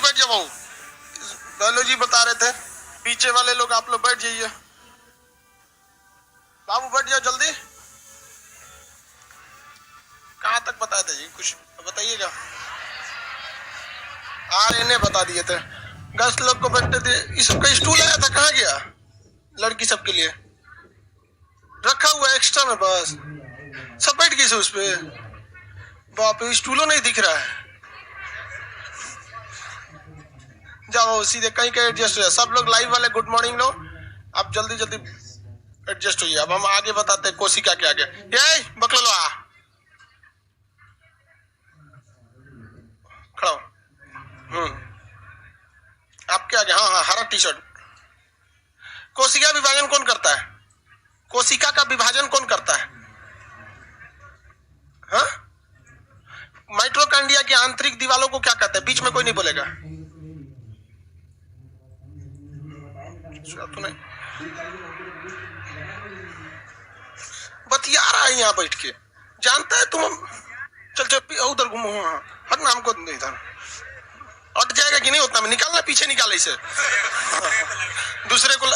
बैठ जाओ। बायोलॉजी बता रहे थे, पीछे वाले लोग आप लोग बैठ जाइए। बाबू बैठ जाओ जल्दी। कहाँ तक बताए थे जी, कुछ बताइएगा। इन्हें बता दिए थे। गेस्ट लोग को बैठते थे। इसका स्टूल आया था, कहाँ गया? लड़की सबके लिए रखा हुआ एक्स्ट्रा में, बस सब बैठ गए उस पे। बाप रे, स्टूलों नहीं दिख रहा है। जाओ सीधे कहीं का एडजस्ट हो। सब लोग लाइव वाले गुड मॉर्निंग लो, आप जल्दी जल्दी एडजस्ट होइए। अब हम आगे बताते हैं कोशिका के आगे। ये बकलो लो, खड़ा आपके आगे। हाँ हाँ, हरा टी शर्ट। कोशिका विभाजन कौन करता है? कोशिका का विभाजन कौन करता है? हाँ, माइटोकॉन्ड्रिया की आंतरिक दीवारों को क्या कहते हैं? बीच में कोई नहीं बोलेगा। तो नहीं बतिया रहा है यहाँ बैठ के, जानता है तुम। चल चल उधर घूमो। हर नाम को इधर अट जाएगा कि नहीं उतना में निकालना, पीछे निकाले इसे। दूसरे को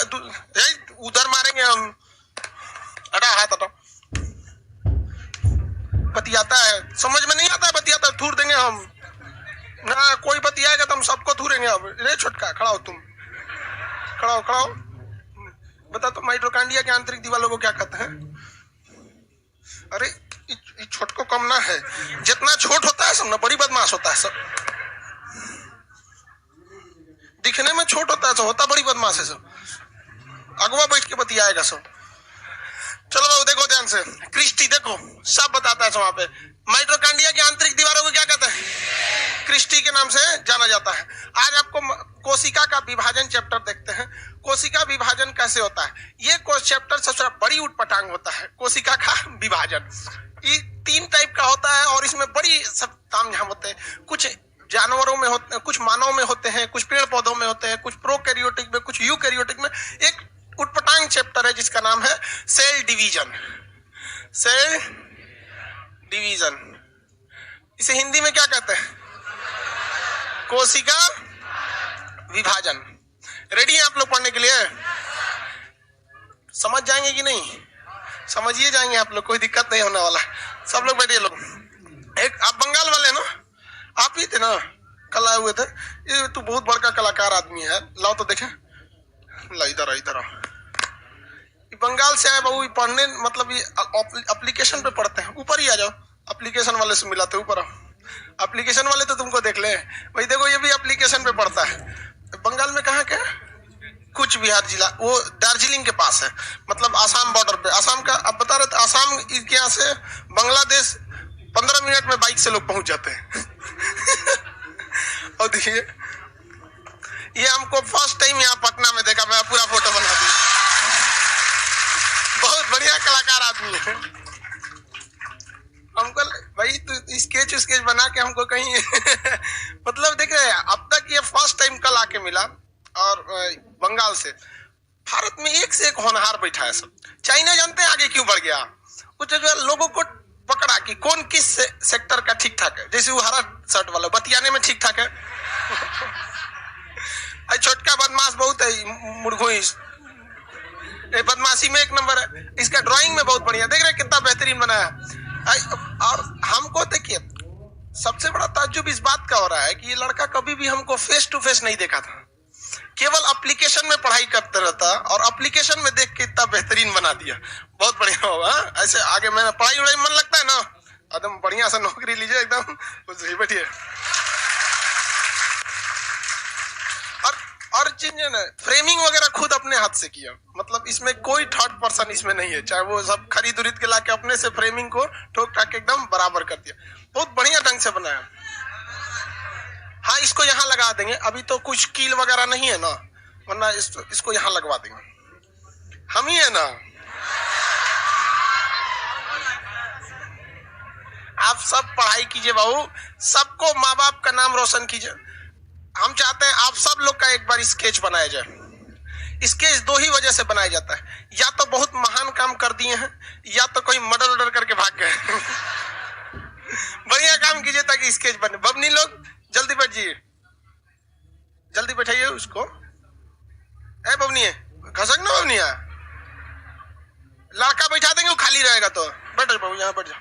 उधर मारेंगे हम। हटा हाथ हटा। बतियाता है, समझ में नहीं आता है, बतियाता है, थूर देंगे हम ना। कोई बतियाएगा तो हम सबको थूरेंगे। अब रे छोटका, खड़ा हो तुम, खड़ा हो खड़ा हो। बता तो माइटोकॉन्ड्रिया के आंतरिक दीवारों को क्या कहते हैं? अरे छोट को कम ना है, जितना छोट होता है सब ना बड़ी बदमाश होता है। सब दिखने में छोट होता है, सब होता बड़ी बदमाश है। सब अगवा बैठ के बतियाएगा सब। चलो बाबू देखो ध्यान से, क्रिस्टी देखो सब बताता है। वहां पे माइटोकॉन्ड्रिया की आंतरिक दीवारों को क्या कहते हैं? क्रिस्टी के नाम से जाना जाता है। आज आपको कोशिका का विभाजन चैप्टर देखते हैं। कोशिका विभाजन कैसे होता है, ये चैप्टर सबसे बड़ी उटपटांग होता है। कोशिका का विभाजन ये 3 टाइप का होता है और इसमें बड़ी सब तामझाम होते हैं। कुछ जानवरों में होते हैं, कुछ मानव में होते हैं, कुछ पेड़ पौधों में होते हैं, कुछ प्रोकैरियोटिक में, कुछ यूकैरियोटिक में। एक उटपटांग चैप्टर है जिसका नाम है सेल डिवीजन। सेल डिवीजन, इसे हिंदी में क्या कहते हैं? कोशिका विभाजन। रेडी हैं आप लोग पढ़ने के लिए? समझ जाएंगे कि नहीं? समझिए जाएंगे आप लोग, कोई दिक्कत नहीं होने वाला। सब लोग बैठिए। लोग एक आप बंगाल वाले ना, आप ही थे ना कल आए हुए थे। ये तू बहुत बड़का कलाकार आदमी है, लाओ तो देखें। ला इधर इधर। बंगाल से आए बाबू पढ़ने, मतलब ये एप्लीकेशन पे पढ़ते हैं। ऊपर ही आ जाओ, एप्लीकेशन वाले से मिलाते। ऊपर आओ। एप्लीकेशन वाले तो तुमको देख ले भाई। देखो ये भी एप्लीकेशन पे पढ़ता है। बंगाल में कहाँ के? कुछ बिहार जिला, वो दार्जिलिंग के पास है, मतलब आसाम बॉर्डर पे। आसाम का अब बता रहे थे, आसाम के यहाँ से बांग्लादेश 15 मिनट में बाइक से लोग पहुंच जाते हैं। और देखिए ये हमको फर्स्ट टाइम यहाँ पटना में देखा, मैं पूरा फोटो बना दिया। बहुत बढ़िया कलाकार आदमी है। हमको भाई तू स्केच बना के हमको कहीं मतलब देख रहे हैं, अब तक ये फर्स्ट टाइम कल आके मिला। और बंगाल से भारत में एक से एक होनहार बैठा है सब। चाइना जानते हैं आगे क्यों बढ़ गया? कुछ जो लोगों को पकड़ा कि कौन किस सेक्टर का ठीक ठाक है। जैसे वो हरा शर्ट वाला बतियाने में ठीक ठाक है। छोटका बदमाश बहुत है, मुर्गोई बदमाशी में एक नंबर है। इसका ड्राइंग में बहुत बढ़िया, देख रहे कितना बेहतरीन बनाया। और हमको देखिए सबसे बड़ा ताज्जुब इस बात का हो रहा है कि ये लड़का कभी भी हमको फेस टू फेस नहीं देखा था, केवल एप्लीकेशन में पढ़ाई करते रहता और एप्लीकेशन में देख के इतना बेहतरीन बना दिया। बहुत बढ़िया होगा ऐसे आगे। मैंने पढ़ाई उड़ाई मन लगता है ना, एकदम बढ़िया सा नौकरी लीजिए एकदम, बैठिए। और चीज है ना, फ्रेमिंग वगैरह खुद अपने हाथ से किया, मतलब इसमें कोई थर्ड पर्सन इसमें नहीं है। चाहे वो सब खरीद उरीद के लाके अपने से फ्रेमिंग को ठोक ठाक के एकदम बराबर कर दिया। बहुत बढ़िया ढंग से बनाया। हाँ इसको यहाँ लगा देंगे, अभी तो कुछ कील वगैरह नहीं है ना, वरना इसको यहाँ लगवा देंगे। हम ही है ना। आप सब पढ़ाई कीजिए बाबू, सबको माँ बाप का नाम रोशन कीजिए। हम चाहते हैं आप सब लोग का एक बार स्केच बनाया जाए। स्केच 2 ही वजह से बनाया जाता है, या तो बहुत महान काम कर दिए हैं, या तो कोई मर्डर वर्डर करके भाग गए। बढ़िया काम कीजिए ताकि स्केच बने। बबनी लोग जल्दी बैठ जाइए। जल्दी बैठाइए उसको। ए बबनी घसक ना बबनिया, लड़का बैठा देंगे वो खाली रहेगा तो। बैठ जाओ बाबू, यहाँ बैठ जाओ।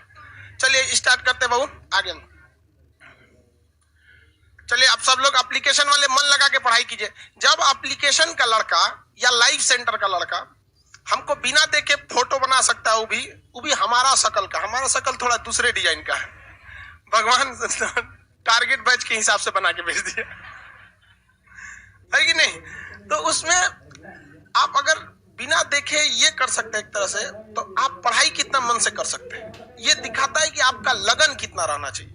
चलिए स्टार्ट करते बाबू आगे। चलिए आप सब लोग एप्लीकेशन वाले मन लगा के पढ़ाई कीजिए। जब एप्लीकेशन का लड़का या लाइव सेंटर का लड़का हमको बिना देखे फोटो बना सकता है, वो भी हमारा शकल का। हमारा शकल थोड़ा दूसरे डिजाइन का है, भगवान टारगेट बैच के हिसाब से बना के भेज दिया है कि नहीं। तो उसमें आप अगर बिना देखे ये कर सकते हैं एक तरह से, तो आप पढ़ाई कितना मन से कर सकते हैं। ये दिखाता है कि आपका लगन कितना रहना चाहिए।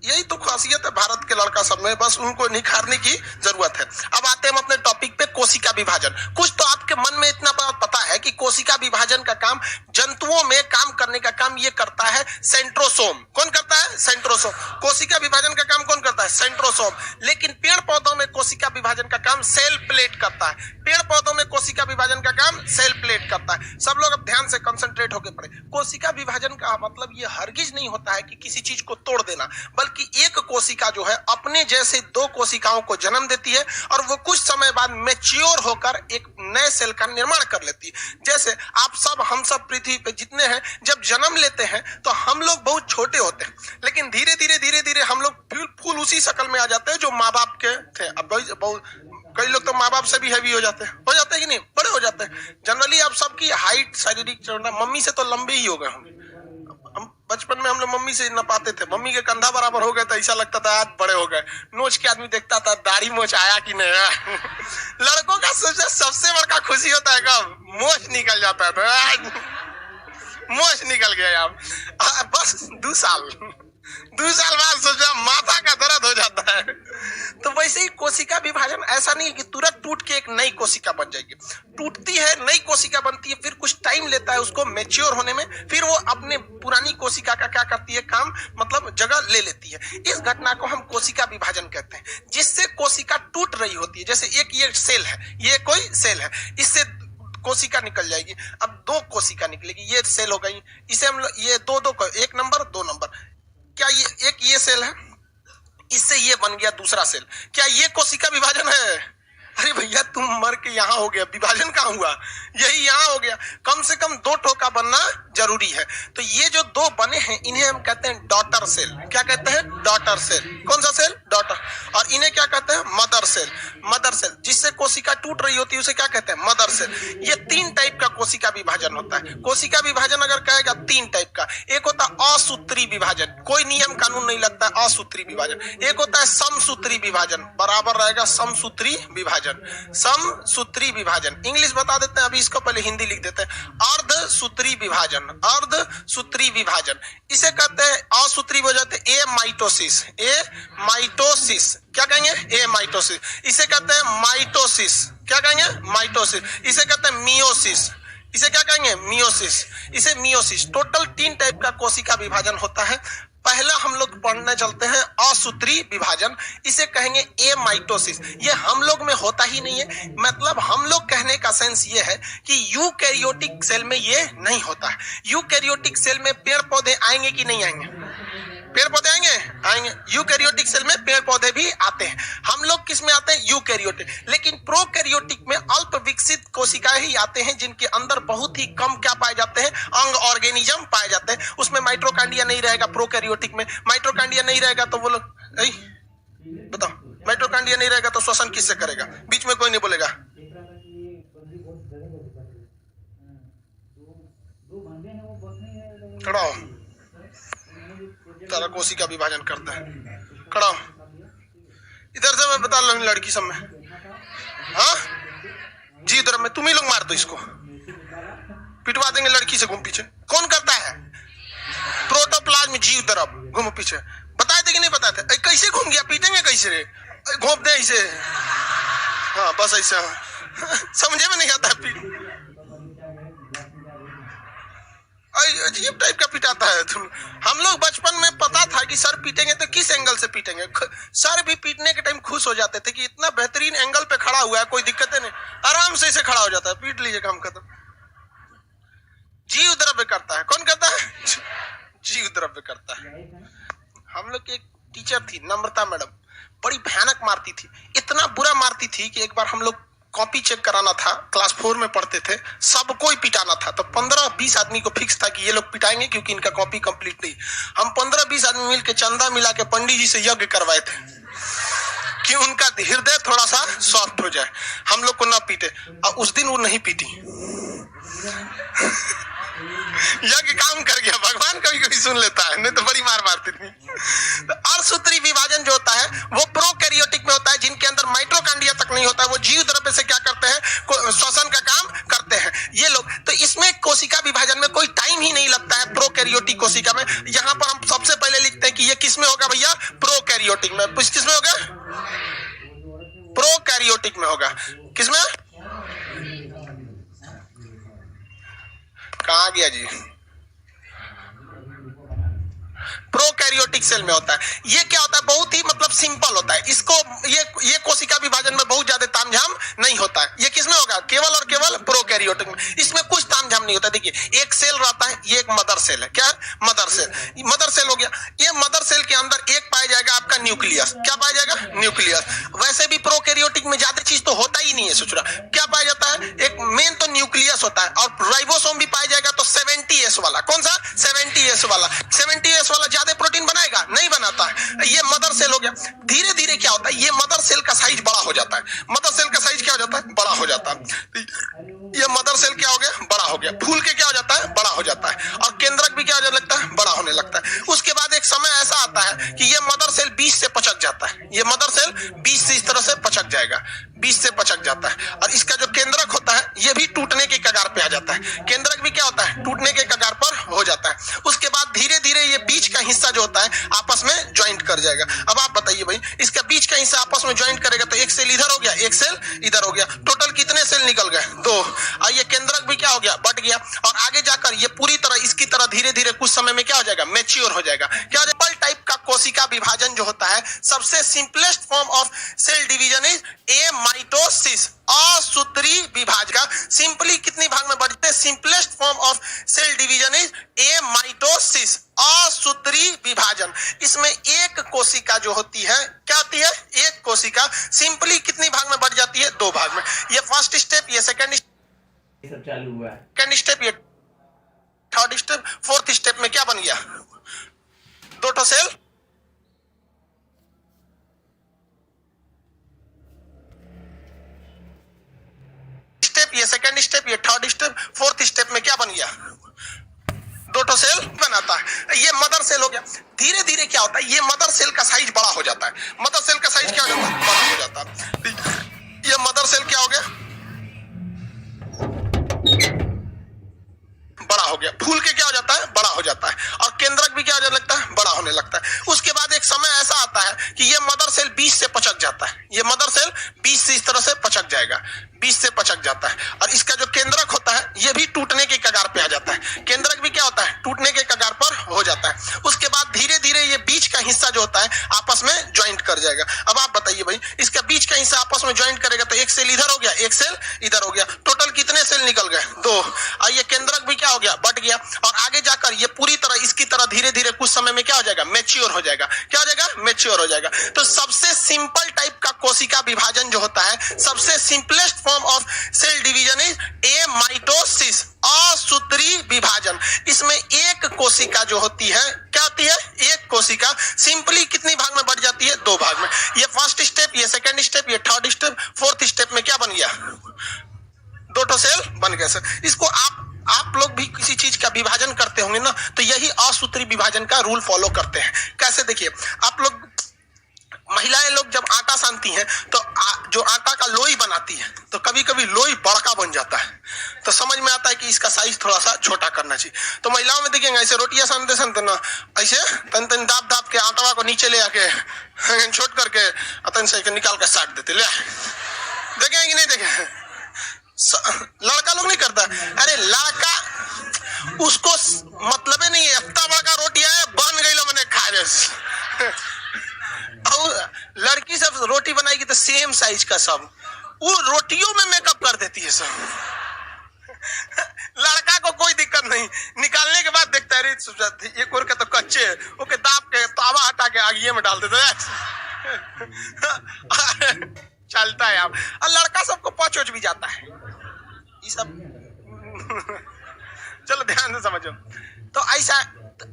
यही तो खासियत है भारत के लड़का सब में, बस उनको निखारने की जरूरत है। अब आते हैं हम अपने टॉपिक पे, कोशिका विभाजन। कुछ तो आपके मन में इतना पता है कि कोशिका विभाजन का काम, जंतुओं में काम करने का काम ये करता है सेंट्रोसोम। कौन करता है? सेंट्रोसोम। कोशिका विभाजन का काम कौन करता है? सेंट्रोसोम। लेकिन पेड़ पौधों में कोशिका विभाजन का काम सेल प्लेट करता है। पेड़ पौधों में कोशिका विभाजन का काम सेल प्लेट करता है। सब लोग अब ध्यान से कंसंट्रेट होकर पढ़े। कोशिका विभाजन का मतलब ये हरगिज नहीं होता है कि किसी चीज को तोड़ देना, बल्कि एक कोशिका जो है अपने जैसे दो कोशिकाओं को जन्म देती है और वो कुछ समय बाद मैच्योर होकर एक नए सेल का निर्माण कर लेती है। जैसे आप सब, हम सब पृथ्वी पे जितने हैं, जब जन्म लेते हैं तो हम लोग बहुत छोटे होते हैं, लेकिन धीरे धीरे हम लोग फूल उसी शक्ल में आ जाते हैं जो माँ बाप के थे। अब कई लोग तो माँ बाप से भी हैवी हो जाते हैं कि नहीं, बड़े हो जाते हैं। जनरली आप सबकी हाइट, शारीरिक मम्मी से तो लंबे ही हो गए होंगे। हम बचपन में हम लोग मम्मी से न पाते थे, मम्मी के कंधा बराबर हो गए तो ऐसा लगता था आज बड़े हो गए। नोच के आदमी देखता था दाढ़ी मोच आया कि नहीं। लड़कों का सबसे बड़का खुशी होता है कब? मोच निकल जाता है तो मोच निकल गया। अब बस 2 साल बाद सोचा माथा का दर्द हो जाता है। तो वैसे ही कोशिका विभाजन ऐसा नहीं है कि तुरंत टूट के एक नई कोशिका बन जाएगी। टूटती है, नई कोशिका बनती है, फिर कुछ टाइम लेता है उसको मैच्योर होने में, फिर वो अपने पुरानी कोशिका का क्या करती है काम, मतलब जगह ले लेती है। इस घटना को हम कोशिका विभाजन कहते हैं, जिससे कोशिका टूट रही होती है। जैसे एक ये सेल है, ये कोई सेल है, इससे कोशिका निकल जाएगी। अब 2 कोशिका निकलेगी, ये सेल हो गई, इसे हम ये दो 1 नंबर 2 नंबर। क्या ये सेल है, इससे ये बन गया दूसरा सेल। क्या ये कोशिका विभाजन है? अरे भैया तुम मर के यहाँ हो गया, विभाजन कहाँ हुआ? यही यहाँ हो गया। कम से कम 2 ठोका बनना जरूरी है। तो ये जो 2 बने हैं इन्हें हम कहते हैं डॉटर सेल। क्या कहते हैं? Daughter cell. कौन सा सेल? डॉटर। और इन्हें क्या कहते हैं? Mother cell. मदर सेल, जिससे कोशिका टूट रही होती है उसे क्या कहते हैं? Mother cell. ये 3 टाइप का कोशिका विभाजन होता है। कोशिका विभाजन अगर कहेगा 3 टाइप का, एक होता है असूत्री विभाजन, कोई नियम कानून नहीं लगता है, असूत्री विभाजन। एक होता है समसूत्री विभाजन, बराबर रहेगा समसूत्री विभाजन। समसूत्री विभाजन इंग्लिश बता देते हैं, अभी इसको पहले हिंदी लिख देते हैं। अर्धसूत्री विभाजन, अर्धसूत्री विभाजन इसे कहते हैं। असूत्री हो जाते हैं एमाइटोसिस। एमाइटोसिस क्या कहेंगे? एमाइटोसिस। इसे कहते हैं माइटोसिस। क्या कहेंगे? माइटोसिस। इसे कहते हैं मियोसिस। इसे क्या कहेंगे? मियोसिस। इसे मियोसिस। टोटल 3 टाइप का कोशिका विभाजन होता है। पहला हम लोग पढ़ने चलते हैं असूत्री विभाजन, इसे कहेंगे एमाइटोसिस। ये हम लोग में होता ही नहीं है, मतलब हम लोग कहने का सेंस ये है कि यूकैरियोटिक सेल में ये नहीं होता है। यूकैरियोटिक सेल में पेड़ पौधे आएंगे कि नहीं आएंगे? पेड़ पौधे आएंगे। यूकैरियोटिक सेल में पेड़ पौधे भी आते हैं। हम लोग किस में आते हैं? यूकैरियोटिक। लेकिन प्रोकैरियोटिक में अल्प विकसित कोशिकाएं ही आते हैं, जिनके अंदर बहुत ही कम क्या पाए जाते हैं? अंग ऑर्गेनिज्म पाए जाते हैं। उसमें माइटोकॉन्ड्रिया नहीं रहेगा। प्रोकैरियोटिक में माइटोकॉन्ड्रिया नहीं रहेगा तो वो लोग बताओ, माइटोकॉन्ड्रिया नहीं रहेगा तो श्वसन किससे करेगा? बीच में कोई नहीं बोलेगा। खड़ा हो, सारा कोशिका विभाजन करता है। खड़ा हो, इधर से मैं बता रहा हूँ लड़की सब में। हाँ जी, इधर में तुम ही लोग मार दो इसको, पिटवा देंगे लड़की से। घूम पीछे कौन करता है? प्रोटोप्लाज्म जीव द्रव। घूमो पीछे। बताए थे कि नहीं बताए थे? कैसे घूम गया? पीटेंगे कैसे रे? घोंप दे ऐसे। हाँ बस ऐसे। समझे में नहीं आता है। अजीब टाइप का पिटाता है तुम। हम लोग बचपन में पता था कि सर पीटेंगे तो किस एंगल से पीटेंगे। सर भी पीटने के टाइम खुश हो जाते थे कि इतना बेहतरीन एंगल पे खड़ा हुआ है, कोई दिक्कत नहीं, आराम से इसे खड़ा हो जाता है, पीट लीजिए, काम खत्म। जीव द्रव्य करता है। कौन करता है? जीव द्रव्य करता है। हम लोग की एक टीचर थी नम्रता मैडम, बड़ी भयानक मारती थी, इतना बुरा मारती थी कि एक बार हम लोग कॉपी चेक कराना था, क्लास 4 में पढ़ते थे, सबको ही पिटाना था। तो 15-20 आदमी को फिक्स था कि ये लोग पिटाएंगे क्योंकि इनका कॉपी कंप्लीट नहीं। हम 15-20 आदमी मिलकर चंदा मिला के पंडित जी से यज्ञ करवाए थे कि उनका हृदय थोड़ा सा सॉफ्ट हो जाए, हम लोग को ना पीटे। और उस दिन वो नहीं पीटी, यज्ञ काम कर गया। भगवान कभी कभी सुन लेता है, नहीं तो बड़ी मार मारती थी। तो अर्धसूत्री विभाजन जो होता है वो प्रोकैरियोटिक में होता है, जिनके अंदर माइटोकॉन्ड्रिया तक नहीं होता है। वो जीव द्रव्य से क्या करते हैं, श्वसन का काम करते हैं ये लोग। तो इसमें कोशिका विभाजन में कोई टाइम ही नहीं लगता है प्रोकैरियोटिक कोशिका में। यहाँ पर हम सबसे पहले लिखते हैं कि ये किसमें होगा भैया, प्रोकैरियोटिक में। किसमें होगा, प्रोकैरियोटिक में होगा। किसमें, कहाँ गया जी, प्रोकैरियोटिक सेल में होता है। ये क्या होता है, बहुत ही मतलब सिंपल होता है। इसको ये कोशिका विभाजन में बहुत ज्यादा तामझाम नहीं होता है। ये किसमें होगा, केवल और केवल प्रोकैरियोटिक में। इसमें कुछ तामझाम नहीं होता। देखिए एक सेल रहता है, ये एक मदर सेल है। क्या है, मदर सेल। मदर सेल हो गया। ये मदर सेल के अंदर एक पाया जाएगा आपका न्यूक्लियस। क्या पाया जाएगा, न्यूक्लियस। वैसे भी प्रोकैरियोटिक में ज्यादा चीज तो होता ही नहीं है। सोच रहा क्या पाया जाता है, एक मेन तो न्यूक्लियस होता है, और राइबोसोम भी पाया जाएगा। तो 70S वाला, कौन सा, 70S वाला। 70S वाला ज्यादा प्रोटीन बनाएगा, नहीं बनाता है। ये मदर सेल हो गया। धीरे धीरे क्या होता है, ये मदर सेल का साइज बड़ा हो जाता है। मदर सेल का साइज क्या हो जाता है, बड़ा हो जाता है। ये मदर सेल क्या हो गया, बड़ा हो गया। फूल के क्या हो जाता है, बड़ा हो जाता है। और केंद्रक भी क्या हो जाने लगता है, बड़ा होने लगता है। उसके बाद एक समय ऐसा आता है कि ये मदर सेल 20 से पचक जाता है। ये मदर सेल 20 से इस तरह से पचक जाएगा, 20 से पचक जाता है। और इसका जो केंद्रक होता है ये भी टूटने के कगार पे आ जाता है। केंद्रक भी क्या होता है, टूटने के कगार पर हो जाता है। उसके बाद धीरे धीरे ये बीच का हिस्सा जो होता है आपस में ज्वाइंट कर जाएगा। अब आप बताइए भाई, इसका बीच का हिस्सा आपस में ज्वाइंट करेगा तो एक सेल इधर हो गया, एक सेल इधर हो गया। टोटल कितने सेल निकल गए, 2। और ये केंद्रक भी क्या हो गया, बढ़ गया। और आगे जाकर ये पूरी तरह इसकी तरह धीरे धीरे कुछ समय में क्या हो जाएगा, मैच्योर हो जाएगा। क्या हो जाएगा, टाइप का कोशिका विभाजन जो होता है, सबसे simplest form of cell division is a mitosis. असूत्री विभाजन का सिंपली कितनी भाग में बढ़ते हैं, simplest form of cell division is a mitosis, असूत्री विभाजन। इसमें एक कोशिका जो होती है, क्या होती है, एक कोशिका सिंपली कितनी भाग में बढ़ जाती है, 2 भाग में। ये फर्स्ट स्टेप, ये सेकंड सब चालू हुआ है, सेकंड स्टेप, ये थर्ड स्टेप, फोर्थ स्टेप में क्या बन गया, 2 सेल। स्टेप, ये सेकंड स्टेप, ये थर्ड स्टेप, फोर्थ स्टेप में क्या बन गया, 2 सेल बनाता है। ये मदर सेल हो गया। धीरे धीरे क्या होता है, ये मदर सेल का साइज बड़ा हो जाता है। मदर सेल का साइज क्या हो जाता है, बड़ा हो जाता है। ये मदर सेल क्या हो गया, बड़ा हो गया। फूल के क्या हो जाता है, बड़ा हो जाता है। और केंद्रक भी क्या हो जाने लगता है, बड़ा होने लगता है। उसके बाद एक समय ऐसा आता है कि ये मदर सेल 20 से पचक जाता है। ये मदर सेल 20 से इस तरह से पचक जाएगा, 20 से पचक जाता है। और इसका जो केंद्रक होता है ये भी टूटने के कगार पे आ जाता है। केंद्रक भी क्या होता है, टूटने के कगार पर हो जाता है। उसके बाद धीरे धीरे ये बीच का हिस्सा जो होता है आपस में ज्वाइंट कर जाएगा। अब आप बताइए भाई, इसका बीच का हिस्सा आपस में ज्वाइंट करेगा तो एक सेल इधर हो गया, एक सेल इधर हो गया। टोटल कितने सेल निकल गए, 2। और ये केंद्रक भी क्या हो गया, बढ़ गया। और आगे जाकर ये पूरी तरह इसकी तरह धीरे धीरे कुछ समय में क्या हो जाएगा, मैच्योर हो जाएगा। क्या हो जाएगा, मैच्योर हो जाएगा। तो सबसे सिंपल टाइप का कोशिका विभाजन जो होता है, सबसे simplest form of cell division is a mitosis, असूत्री विभाजन। इसमें एक कोशिका जो होती है, क्या होती है, एक कोशिका सिंपली कितनी भाग में बढ़ जाती है, 2 भाग में। ये फर्स्ट स्टेप, ये सेकंड स्टेप, ये थर्ड स्टेप, फोर्थ स्टेप में क्या बन गया, 2 सेल बन गए। सर इसको आप लोग भी किसी चीज का विभाजन करते होंगे ना, तो यही असूत्री विभाजन का रूल फॉलो करते हैं। कैसे, देखिए आप लोग, महिलाएं लोग जब आटा सानती हैं तो जो आटा का लोई बनाती है तो कभी कभी लोई बड़का बन जाता है, तो समझ में आता है कि इसका साइज थोड़ा सा छोटा करना चाहिए। तो महिलाओं में देखेंगे ऐसे रोटियां सानते सानते ना, ऐसे तन तन दाब दाब के आटा को नीचे ले आके छोट करके तन से निकाल के साट देते। ले देखें कि नहीं देखें, लड़का लोग नहीं करता। अरे लड़का उसको मतलब ही नहीं है, इतना बड़ा रोटी है बन गई, मैंने खा रहे। और लड़की सब रोटी बनाएगी तो सेम साइज का सब, वो रोटियों में मेकअप कर देती है सब। लड़का को कोई दिक्कत नहीं, निकालने के बाद देखता है ये कोर के तो कच्चे, ओके दाब के तावा हटा के आगिए में डाल देते हैं। चलता है आप, और लड़का सबको पचोच भी जाता है ये सब। चलो ध्यान से समझो। तो ऐसा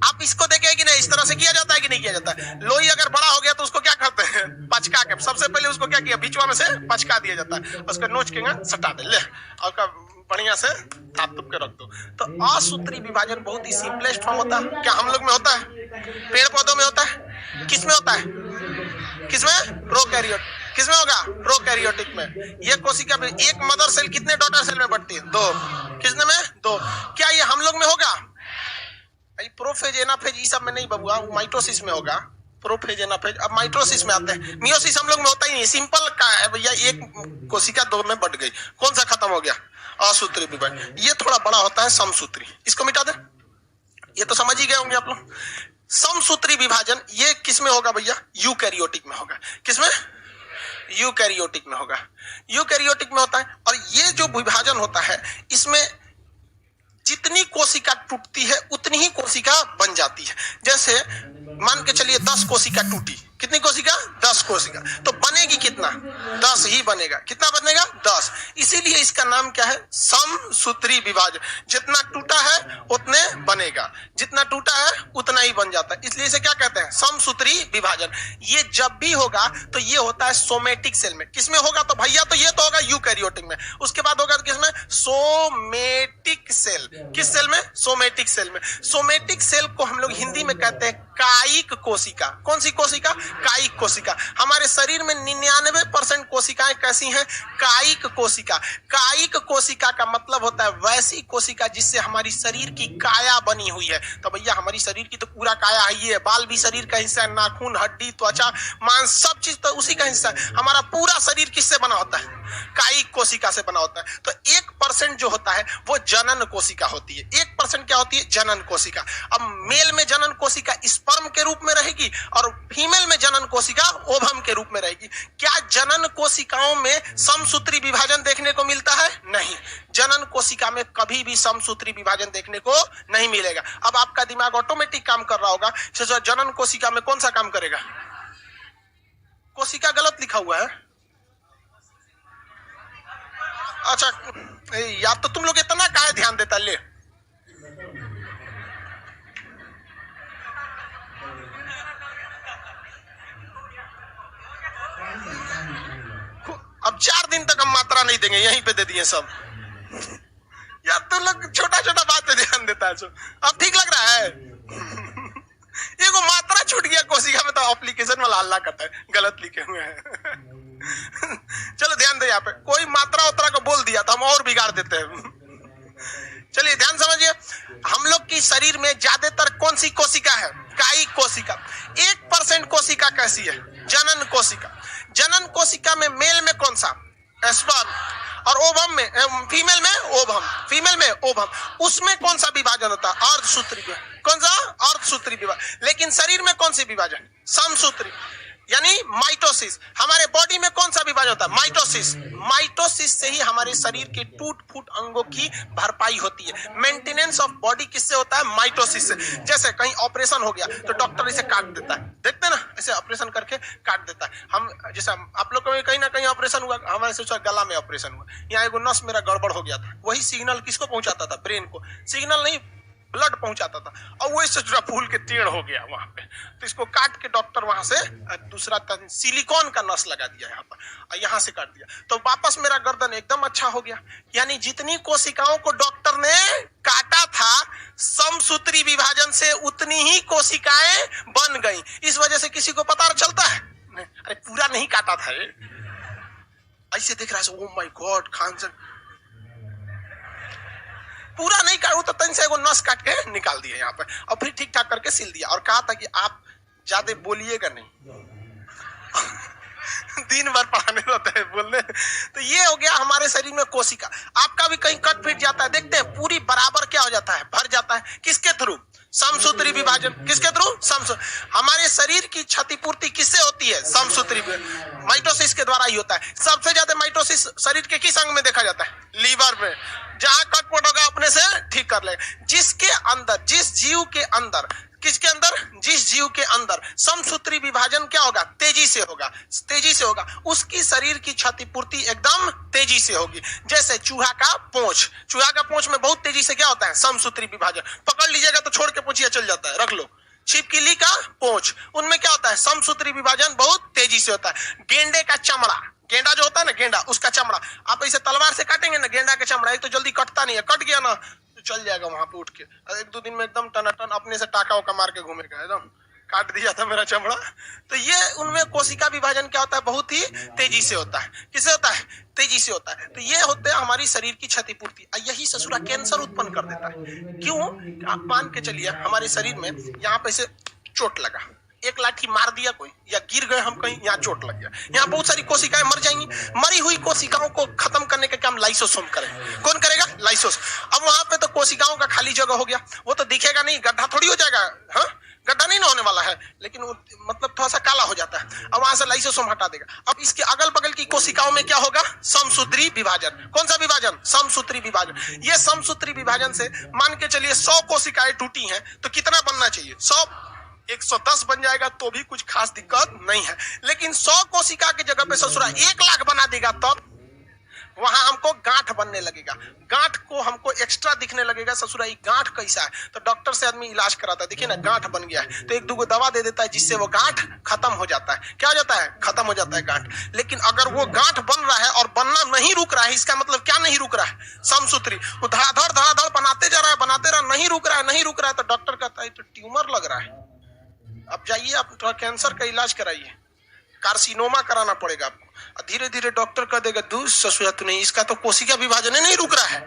आप इसको देखें कि नहीं, इस तरह से किया जाता है कि नहीं किया जाता है। लोही अगर बड़ा हो गया तो उसको क्या करते हैं, पचका के सबसे पहले उसको क्या किया, बीचवा में से पचका दिया जाता है, उसको नोच के सटा दे ले और उसका बढ़िया से थाप तुप के रख दो। तो असूत्री विभाजन बहुत ही सिंपलेस्ट फॉर्म होता है। क्या हम लोग में होता है, पेड़ पौधों में होता है, किसमें होता है, किसमें, प्रोकैरियोट। किसमें होगा, प्रोकैरियोटिक में। ये कोशिका में एक मदर सेल कितने डॉटर सेल में बढ़ती है, 2। किसने में, 2। क्या ये हम लोग में होगा, प्रोफेज एनाफेज ये सब में नहीं बबुआ, माइटोसिस में होगा। प्रोफेज एनाफेज, अब माइटोसिस में आते हैं। मियोसिस हम लोग में होता ही नहीं, सिंपल का है भैया, एक कोशिका 2 में बढ़ गई, कौन सा खत्म हो गया, असूत्री विभाजन। ये थोड़ा बड़ा होता है समसूत्री, इसको मिटा दे। ये तो समझ ही गए होंगे आप लोग। समसूत्री विभाजन ये किसमें होगा भैया, यूकैरियोटिक में होगा। किसमें, यूकैरियोटिक में होगा। यूकैरियोटिक में होता है। और ये जो विभाजन होता है इसमें जितनी कोशिका टूटती है उतनी ही कोशिका बन जाती है। जैसे मान के चलिए 10 कोशिका टूटी, कितनी कोशिका, 10 कोशिका, तो बनेगी कितना, 10 ही बनेगा। कितना बनेगा, 10। इसीलिए इसका नाम क्या है, समसूत्री विभाजन। जितना टूटा है उतने बनेगा, जितना टूटा है उतना ही बन जाता है, इसलिए इसे क्या कहते हैं, समसूत्री विभाजन। ये जब भी होगा तो ये होता है सोमेटिक सेल में। किसमें होगा, तो भैया तो ये तो होगा यूकैरियोटिक में, उसके बाद होगा किसमें, सोमेटिक सेल। किस सेल में, सोमेटिक सेल में। सोमेटिक सेल को हम लोग हिंदी में कहते हैं कायिक कोशिका। कौन सी कोशिका, कायिक कोशिका। हमारे शरीर में 99% कोशिकाएं कैसी हैं, कायिक कोशिका। कायिक कोशिका का मतलब होता है वैसी कोशिका जिससे हमारी शरीर की काया बनी हुई है। तो भैया हमारी शरीर की तो पूरा काया है, ये बाल भी शरीर का हिस्सा है, नाखून, हड्डी, त्वचा, मांस, सब चीज तो उसी का हिस्सा है। हमारा पूरा शरीर किससे बना होता है, कायिक कोशिका से बना होता है। तो 1% जो होता है वो जनन कोशिका होती है। 1% क्या होती है, जनन कोशिका। अब मेल में जनन कोशिका स्पर्म के रूप में रहेगी और फीमेल में जनन कोशिका ओवम के रूप में रहेगी। क्या जनन कोशिकाओं में समसूत्री विभाजन देखने को मिलता है, नहीं। जनन कोशिका में कभी भी समसूत्री विभाजन देखने को नहीं मिलेगा। अब आपका दिमाग ऑटोमेटिक काम कर रहा होगा, जनन कोशिका में कौन सा काम करेगा, कोशिका गलत लिखा हुआ है। अच्छा यार, तो तुम लोग इतना काहे ध्यान देता, ले अब 4 दिन तक हम मात्रा नहीं देंगे, यहीं पे दे दिए सब। यार तुम लोग छोटा छोटा बात पे ध्यान देता है। अब ठीक लग रहा है। ये को मात्रा छूट गया कोशिका में तो एप्लीकेशन वाला हल्ला करता है, गलत लिखे हुए हैं। चलो ध्यान दे, यहाँ पे कोई मात्रा उतरा को बोल दिया तो हम और बिगाड़ देते हैं। चलिए ध्यान समझिए, हम लोग की शरीर में ज्यादातर कौन सी कोशिका है, कायिक कोशिका। 1% कोशिका कैसी है, जनन कोशिका। जनन कोशिका में मेल में कौन सा, स्पर्म, और ओवम में, फीमेल में ओवम, फीमेल में ओवम। उसमें कौन सा विभाजन होता है, अर्धसूत्री। कौन सा, अर्धसूत्री विभाजन। लेकिन शरीर में कौन सी विभाजन, समसूत्री, यानी माइटोसिस। हमारे बॉडी में कौन सा विभाजन होता है, माइटोसिस। माइटोसिस से ही हमारे शरीर के टूट फूट अंगों की भरपाई होती है। मेंटेनेंस ऑफ बॉडी किससे होता है, माइटोसिस से। जैसे कहीं ऑपरेशन हो गया तो डॉक्टर इसे काट देता है, देखते हैं ना, ऐसे ऑपरेशन करके काट देता है। हम जैसे आप लोग को कहीं ना कहीं ऑपरेशन हुआ, हमारे से गला में ऑपरेशन हुआ, यहाँ एगो नस मेरा गड़बड़ हो गया था, वही सिग्नल किसको पहुंचाता था, ब्रेन को, सिग्नल नहीं ब्लड पहुंचाता था, और वो इससे जुड़ा फूल के टेढ़ हो गया वहां पे। तो इसको काट के डॉक्टर वहां से दूसरा सिलिकॉन का नस लगा दिया यहाँ पर, और यहाँ से काट दिया, तो वापस मेरा गर्दन एकदम अच्छा हो गया। यानी जितनी कोशिकाओं को डॉक्टर ने काटा था समसूत्री विभाजन से, उतनी ही कोशिकाएं बन गई। इस वजह से किसी को पता चलता है, अरे पूरा नहीं काटा था, ऐसे देख रहा है, oh my God, Khan sir पूरा नहीं काटा, तो तन से एगो नस काट के निकाल दिया यहाँ पर, और फिर ठीक ठाक करके सिल दिया, और कहा था कि आप ज्यादा बोलिएगा नहीं। दिन भर पढ़ाने रहता है बोलने। तो ये हो गया हमारे शरीर में कोशिका। आपका भी कहीं कट फिट जाता है, देखते हैं पूरी बराबर क्या हो जाता है, भर जाता है, किसके थ्रू, समसूत्री विभाजन। किसके थ्रू, हमारे शरीर की क्षतिपूर्ति किससे होती है, समसूत्री माइटोसिस के द्वारा ही होता है। सबसे ज्यादा माइटोसिस शरीर के किस अंग में देखा जाता है, लीवर में। जहां कटपट होगा अपने से ठीक कर ले। जिसके अंदर, जिस जीव के अंदर किसके अंदर? जिस जीव के अंदर समसूत्री विभाजन क्या होगा? तेजी से होगा, तेजी से होगा, उसकी शरीर की क्षतिपूर्ति एकदम तेजी से होगी। जैसे चूहा का पूंछ, चूहा का पूंछ में बहुत तेजी से क्या होता है? समसूत्री विभाजन। पकड़ लीजिएगा तो छोड़ के पूंछिया चल जाता है, रख लो। छिपकली का पूंछ, उनमें क्या होता है? समसूत्री विभाजन बहुत तेजी से होता है। गेंडे का चमड़ा, गेंडा जो होता है ना, गेंडा, उसका चमड़ा आप ऐसे तलवार से काटेंगे ना, गेंडा का चमड़ा एक तो जल्दी कटता नहीं है, कट गया ना तो चल जाएगा वहां पे उठ के, 1-2 दिन में एकदम टनाटन अपने से टाका उका मार के घूमेगा, एकदम काट दिया था मेरा चमड़ा। तो ये उनमें कोशिका विभाजन क्या होता है? बहुत ही तेजी से होता है। किससे होता है? तेजी से होता है। तो ये होते हैं हमारी शरीर की क्षतिपूर्ति। यही ससुरा कैंसर उत्पन्न कर देता है। क्यों? आप मान के चलिए हमारे शरीर में यहाँ पे से चोट लगा, एक लाठी मार दिया कोई, या गिर गए हम कहीं, यहाँ चोट लग गया, यहाँ बहुत सारी कोशिकाएं मर जाएंगी। मरी हुई कोशिकाओं को खत्म करने का काम लाइसोसोम करेगा। कौन करेगा? लाइसोस। अब वहां पे तो कोशिकाओं का खाली जगह हो गया, वो तो दिखेगा नहीं, गड्ढा थोड़ी हो जाएगा, हाँ गड्ढा नहीं ना होने वाला है, लेकिन वो मतलब थोड़ा सा काला हो जाता है। अब वहां से लाइसोसोम हटा देगा। अब इसके अगल बगल की कोशिकाओं में क्या होगा? समसूत्री विभाजन। कौन सा विभाजन? समसूत्री विभाजन। ये समसूत्री विभाजन से मान के चलिए 100 कोशिकाएं टूटी हैं तो कितना बनना चाहिए? 100, 110 बन जाएगा तो भी कुछ खास दिक्कत नहीं है। लेकिन 100 कोशिका की जगह पे ससुरा 1 लाख बना देगा तब वहां हमको गांठ बनने लगेगा, गांठ को हमको एक्स्ट्रा दिखने लगेगा। ससुरा ये गांठ कैसा है? तो डॉक्टर से आदमी इलाज कराता है, देखिए ना गांठ बन गया है तो 1-2 दवा दे देता है जिससे वो गांठ खत्म हो जाता है। क्या हो जाता है? खत्म हो जाता है गांठ। लेकिन अगर वो गांठ बन रहा है और बनना नहीं रुक रहा है, इसका मतलब क्या नहीं रुक रहा है? समसूत्री। वो धड़ाधड़ बनाते जा रहा है, बनाते रहा, नहीं रुक रहा है, नहीं रुक रहा है, तो डॉक्टर कहता है तो ट्यूमर लग रहा है, अब जाइए आप थोड़ा कैंसर का इलाज कराइए, कार्सिनोमा कराना पड़ेगा आपको। धीरे धीरे डॉक्टर कह देगा दूध ससुरा तो नहीं, इसका तो कोशिका विभाजन नहीं रुक रहा है।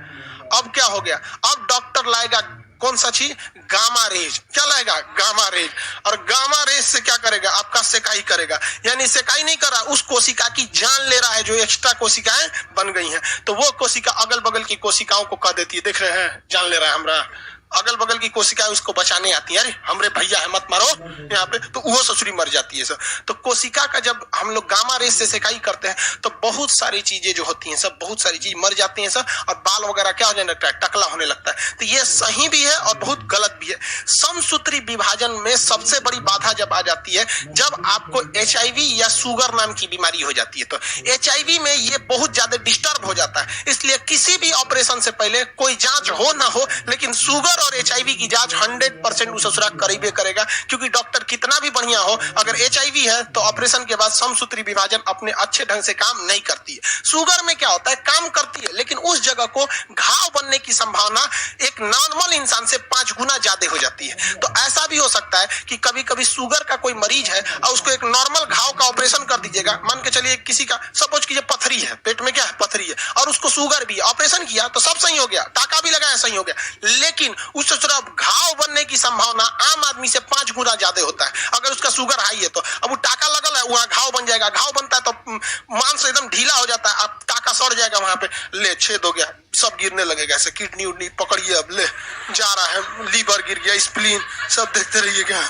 अब क्या हो गया? अब डॉक्टर लाएगा कौन सा चीज? Gamma rays. क्या लाएगा? Gamma rays. और गामा रेज से क्या करेगा? आपका सेकाई करेगा, यानी सेकाई नहीं कर रहा, उस कोशिका की जान ले रहा है जो एक्स्ट्रा कोशिकाएं बन गई हैं। तो वो कोशिका अगल बगल की कोशिकाओं को कह देती है, देख रहे हैं जान ले रहा है हमारा, अगल बगल की कोशिकाएं उसको बचाने आती है, अरे हमरे भैया है मत मारो यहाँ पे, तो वो ससुरी मर जाती है सब। तो कोशिका का जब हम लोग गामा रेस से सेकाई करते हैं तो बहुत सारी चीजें जो होती हैं सब, बहुत सारी चीज मर जाती हैं सब, और बाल वगैरह क्या होने लगता है? टकला होने लगता है। तो ये सही भी है और बहुत गलत भी है। समसूत्री विभाजन में सबसे बड़ी बाधा जब आ जाती है जब आपको HIV या शुगर नाम की बीमारी हो जाती है। तो HIV में ये बहुत ज्यादा डिस्टर्ब हो जाता है, इसलिए किसी भी ऑपरेशन से पहले कोई जांच हो ना हो, लेकिन शुगर और HIV की जांच 100% उस ससुरा करीबे करेगा। क्योंकि डॉक्टर कितना भी बढ़िया हो, अगर HIV है तो ऑपरेशन के बाद समसूत्री विभाजन अपने अच्छे ढंग से काम नहीं करती है। शुगर में क्या होता है? काम करती है, लेकिन उस जगह को घाव बनने की संभावना एक नॉर्मल इंसान से 5 गुना ज्यादा हो जाती है। तो ऐसा भी हो सकता है कि कभी कभी शुगर का कोई मरीज है और उसको एक नॉर्मल घाव का ऑपरेशन कर दीजिएगा, मान के चलिए किसी का सपोज कीजिए पथरी है, पेट में क्या है? पथरी है, और उसको शुगर भी, ऑपरेशन किया तो सब सही हो गया, टाका भी लगाया सही हो गया, लेकिन उस ससुरा घाव बनने की संभावना आम आदमी से 5 गुना ज्यादा होता है। अगर उसका शुगर हाई है तो अब वो टाका लगल है, वहां घाव बन जाएगा, घाव बनता है तो मांस एकदम ढीला हो जाता है, अब टाका सड़ जाएगा, वहां पे ले छेद हो गया, सब गिरने लगेगा, ऐसे किडनी उडनी पकड़िए, अब ले जा रहा है, लीवर गिर गया, स्प्लीन सब देखते रहिएगा।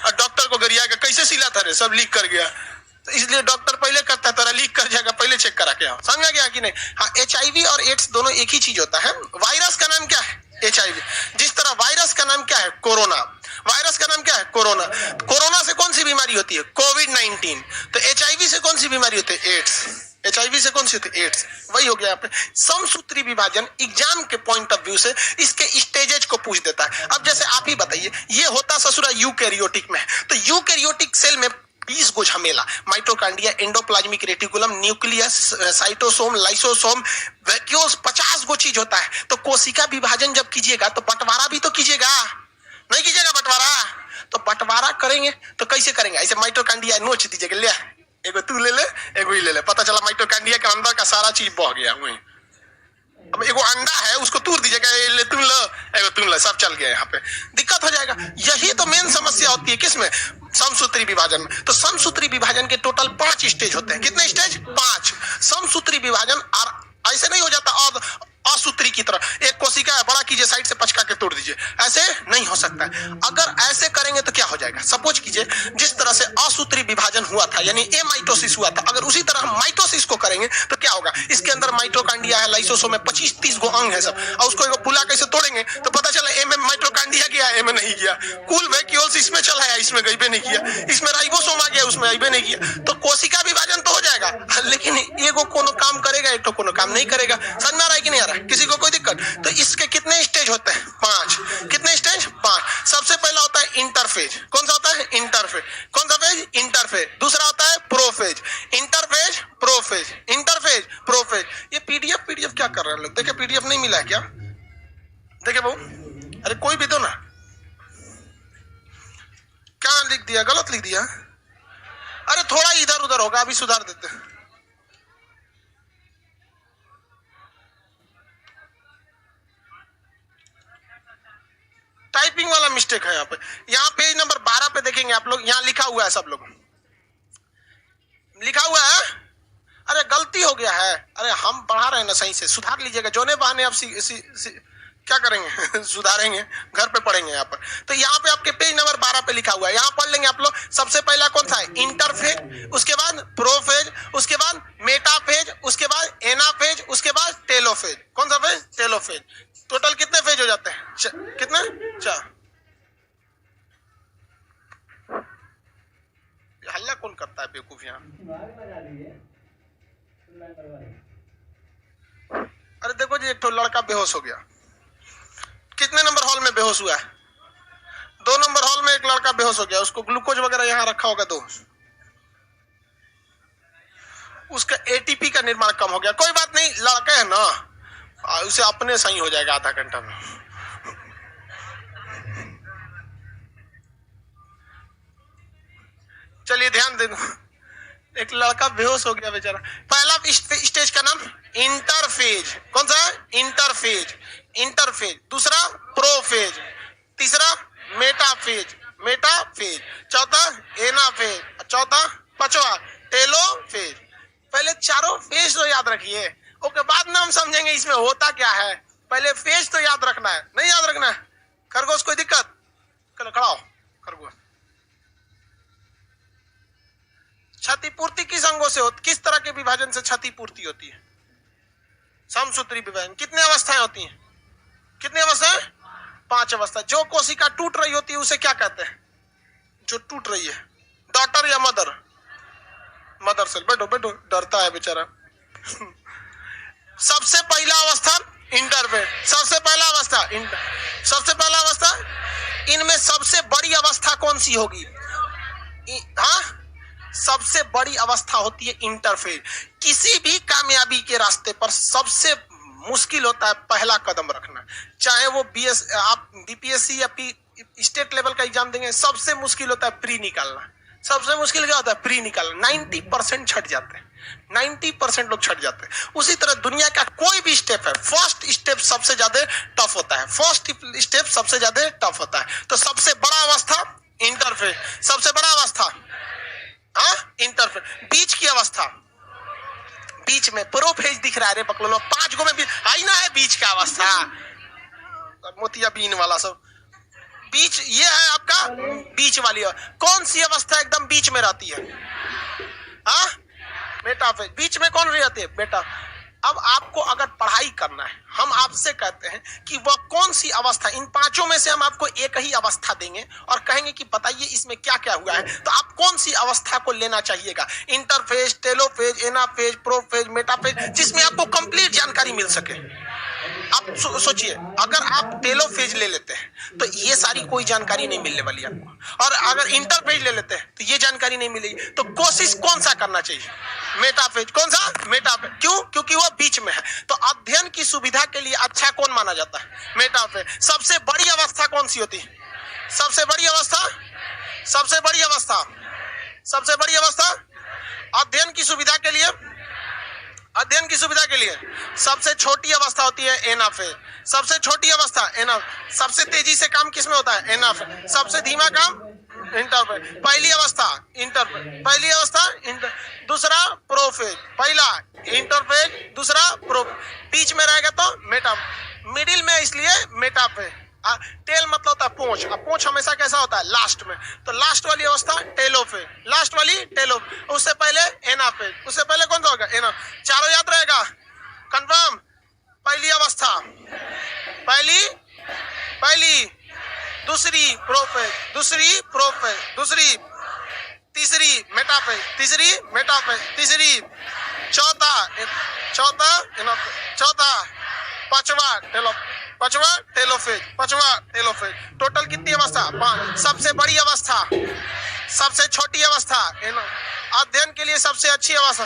और डॉक्टर को गरियाएगा कैसे सिला था रे, सब लीक कर गया। तो इसलिए डॉक्टर पहले करता है, तेरा लीक कर जाएगा, पहले चेक करा के आओ। समझा गया कि नहीं? हाँ, HIV और एड्स दोनों एक ही चीज होता है। वायरस का नाम क्या है? HIV। जिस तरह वायरस का नाम क्या है? कोरोना। वायरस का नाम क्या है? कोरोना। कोरोना से कौन सी बीमारी होती है? कोविड-19। तो HIV से कौन सी बीमारी होती है? एड्स। HIV से कौन सी होती है? एड्स। वही हो गया यहाँ पे। समसूत्री विभाजन एग्जाम के पॉइंट ऑफ व्यू से इसके स्टेजेज को पूछ देता है। अब जैसे आप ही बताइए, ये होता ससुरा यूकैरियोटिक में, तो यूकैरियोटिक सेल में 20 गो झमेला, mitochondria, endoplasmic reticulum, nucleus, cytosome, lysosome, vacuoles, 50 गो चीज होता है। तो कोशिका विभाजन जब कीजिएगा तो बंटवारा भी तो कीजिएगा, नहीं कीजिएगा बंटवारा? तो बंटवारा करेंगे तो कैसे करेंगे? ऐसे माइटोकांड्रिया नोच दीजिएगा, ले एगो तू ले ले, एगो ही ले ले, पता चला माइटोकांड्रिया के अंदर का सारा चीज बह गया वहीं। अब एगो अंडा है उसको तूर दीजिएगा, ले तुम लो, एगो तुम लो, सब चल गया, यहाँ पे दिक्कत हो जाएगा। यही तो मेन समस्या होती है किसमें? समसूत्री विभाजन में। तो समसूत्री विभाजन के टोटल 5 स्टेज होते हैं। कितने स्टेज? 5। समसूत्री विभाजन और ऐसे नहीं हो जाता और असूत्री की तरह। एक कोशिका है, बड़ा कीजिए, साइड से पचका के तोड़ दीजिए, ऐसे नहीं हो सकता है। अगर ऐसे करेंगे तो क्या हो जाएगा? सपोज कीजिए जिस तरह से असूत्री विभाजन हुआ था, यानी एमाइटोसिस हुआ था, अगर उसी तरह हम माइटोसिस को करेंगे तो क्या होगा? इसके अंदर माइटोकांड्रिया है, लाइसोसोम है, 25-30 गो अंग है सब, और उसको एक पुला कैसे तोड़ेंगे तो पता चला ए में माइटोकांड्रिया गया, ए में नहीं गया। कुल वैक्यूल्स इसमें चला है, इसमें गई भी नहीं किया, इसमें राइबोसोम आ गया, उसमें आई भी नहीं किया। तो कोशिका विभाजन तो हो जाएगा, लेकिन एगो कोनो काम करेगा, एक तो कोनो काम नहीं करेगा। समझ में आ रहा है कि नहीं आ रहा है? किसी को कोई दिक्कत? तो इसके कितने स्टेज होते हैं? 5। कितने स्टेज? 5। सबसे पहला होता है इंटरफेज। कौन सा होता है? इंटरफेज। कौन सा फेज? इंटरफेज। दूसरा होता है prophase. Interphase, prophase, interphase, prophase. ये पीडीएफ क्या कर रहे हैं लोग? देखिए पीडीएफ नहीं मिला है क्या? देखिए बहू, अरे कोई भी दो ना। क्या लिख दिया? गलत लिख दिया। अरे थोड़ा इधर उधर होगा, अभी सुधार देते हैं। टाइपिंग वाला मिस्टेक है यहाँ पे। यहाँ पेज नंबर 12 पे देखेंगे आप लोग, यहाँ लिखा हुआ है, सब लोग लिखा हुआ है। अरे गलती हो गया है, अरे हम पढ़ा रहे हैं ना, सही से सुधार लीजिएगा। जोने बहाने आप क्या करेंगे? सुधारेंगे, घर पे पढ़ेंगे यहाँ पर। तो यहाँ पे आपके पेज नंबर 12 पे लिखा हुआ है, यहाँ पढ़ लेंगे आप लोग। सबसे पहला कौन सा है? इंटरफेज, उसके बाद प्रोफेज, उसके बाद मेटाफेज, उसके बाद एनाफेज, उसके बाद टेलोफेज। कौन सा फेज? टेलोफेज। टोटल कितने फेज हो जाते हैं? कितने? 4। हल्ला कौन करता है बेवकूफ यहाँ? अरे देखो जी, एक तो लड़का बेहोश हो गया। कितने नंबर हॉल में बेहोश हुआ है? 2 नंबर हॉल में एक लड़का बेहोश हो गया, उसको ग्लूकोज वगैरह यहाँ रखा होगा 2। उसका एटीपी का निर्माण कम हो गया। कोई बात नहीं, लड़का है ना, उसे अपने सही हो जाएगा आधा घंटा में। चलिए ध्यान दे दो, एक लड़का बेहोश हो गया बेचारा। पहला स्टेज का नाम इंटरफेज। कौन सा? इंटरफेज। इंटरफेज। दूसरा प्रोफेज। तीसरा मेटाफेज। मेटाफेज। चौथा एनाफेज। चौथा, पांचवा टेलोफेज। पहले चारों फेज तो याद रखिए, ओके बाद में हम समझेंगे इसमें होता क्या है। पहले फेज तो याद रखना है, नहीं याद रखना है? खरगोश कोई दिक्कत? खड़ा हो खरगोश। क्षतिपूर्ति किस अंगों से होती? किस तरह के विभाजन से क्षतिपूर्ति होती है? समसूत्री विभाजन। कितने अवस्थाएं होती हैं? कितनी अवस्थाएं? 5 अवस्था। जो कोशिका टूट रही होती है उसे क्या कहते हैं? जो टूट रही है, डॉटर या मदर? Mother cell. बैठो बैठो, डरता है बेचारा। सबसे पहला अवस्था इंटरफेज। सबसे पहला अवस्था सबसे पहला अवस्था। इनमें सबसे बड़ी अवस्था कौन सी होगी? हाँ, सबसे बड़ी अवस्था होती है इंटरफेज। किसी भी कामयाबी के रास्ते पर सबसे मुश्किल होता है पहला कदम रखना। चाहे वो आप बीपीएससी या स्टेट लेवल का एग्जाम देंगे, सबसे मुश्किल होता है प्री निकालना। सबसे मुश्किल क्या होता है? प्री निकालना। 90% छट जाते हैं, 90% लोग छट जाते हैं। उसी तरह दुनिया का कोई भी स्टेप है, फर्स्ट स्टेप सबसे ज्यादा टफ होता है। फर्स्ट स्टेप सबसे ज्यादा टफ होता है। तो सबसे बड़ा अवस्था इंटरफेज। सबसे बड़ा अवस्था इंटरफेज। बीच की अवस्था, बीच में प्रोफेज दिख रहा है। रे पकड़ो, 5 गो में भी आई ना है बीच का अवस्था, मोतियाबीन वाला सब। बीच ये है आपका बीच वाली। कौन सी अवस्था एकदम बीच में रहती है? मेटाफेज। बीच में कौन रहती है? बेटा। अब आपको अगर पढ़ाई करना है, हम आपसे कहते हैं कि वह कौन सी अवस्था, इन 5 में से हम आपको एक ही अवस्था देंगे और कहेंगे कि बताइए इसमें क्या क्या हुआ है, तो आप कौन सी अवस्था को लेना चाहिएगा? Interphase, telophase, anaphase, prophase, metaphase, जिसमें आपको कंप्लीट जानकारी मिल सके। आप सोचिए, अगर आप टेलोफेज ले लेते हैं तो ये सारी कोई जानकारी नहीं मिलने वाली आपको, और अगर इंटरफेज ले लेते हैं तो ये जानकारी नहीं मिलेगी। तो कोशिश कौन सा करना चाहिए? मेटाफेज। कौन सा? मेटाफेज। क्यों? क्योंकि वो बीच में है। तो अध्ययन की सुविधा के लिए अच्छा कौन माना जाता है? मेटाफेज। सबसे बड़ी अवस्था कौन सी होती है? सबसे बड़ी अवस्था, सबसे बड़ी अवस्था, सबसे बड़ी अवस्था अध्ययन की सुविधा के लिए, अध्ययन की सुविधा के लिए सबसे छोटी अवस्था होती है एनाफेज। सबसे छोटी अवस्था एनाफेज। सबसे तेजी से काम किसमें होता है? एनाफेज। सबसे धीमा काम इंटरफेज, पहली अवस्था इंटरफेज, पहली अवस्था दूसरा प्रोफेज, पहला इंटरफेज, दूसरा प्रो, बीच में रहेगा तो मेटा, मिडिल में इसलिए मेटाफेज। टेल मतलब होता है पूंछ, अब पूंछ हमेशा कैसा होता है लास्ट में, तो लास्ट वाली अवस्था टेलोफेज, लास्ट वाली टेलो, उससे पहले एनाफेज, उससे पहले कौन सा होगा एना, चारों याद रहेगा कंफर्म। पहली अवस्था, पहली दूसरी प्रोफेज, दूसरी प्रोफेज, दूसरी तीसरी मेटाफेज, तीसरी मेटाफेज, तीसरी चौथा पांचवा टेलोफेज, पांचवा टेलोफेज। टोटल कितनी अवस्था? 5। सबसे बड़ी अवस्था, सबसे छोटी अवस्था, अध्ययन के लिए सबसे अच्छी अवस्था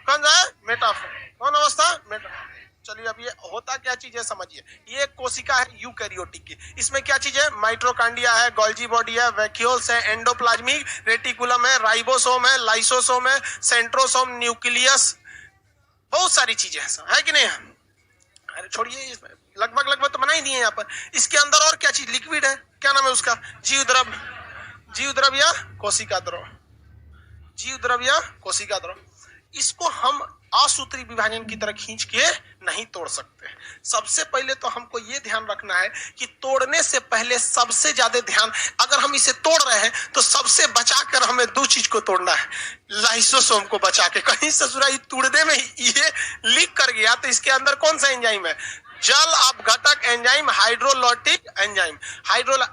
कौन सा है? मेटाफेज। कौन अवस्था? मेटाफेज। चलिए अब ये होता क्या चीज है समझिए। ये एक कोशिका है यूकैरियोटिक की, इसमें क्या चीज है? माइटोकॉन्ड्रिया है, गोल्जी बॉडी है, वैक्यूल्स है, एंडोप्लाज्मिक रेटिकुलम है, राइबोसोम है, लाइसोसोम है, सेंट्रोसोम, न्यूक्लियस, बहुत सारी चीजें है कि नहीं? अरे छोड़िए, लगभग तो बना ही दिए यहाँ पर। इसके अंदर और क्या चीज लिक्विड है, क्या नाम है उसका? जीव द्रव या कोशिका द्रव, जीव द्रव या कोशिका द्रव। इसको हम असूत्री विभाजन की तरह खींच के नहीं तोड़ सकते। सबसे पहले तो हमको ये ध्यान रखना है कि तोड़ने से पहले सबसे ज्यादा ध्यान, अगर हम इसे तोड़ रहे हैं तो सबसे बचाकर हमें 2 चीज को तोड़ना है। लाइसोसोम को बचा के, कहीं ससुरा तोड़ने में ये लीक कर गया तो इसके अंदर कौन सा एंजाइम है? जल अपघटक एंजाइम, हाइड्रोलाइटिक एंजाइम।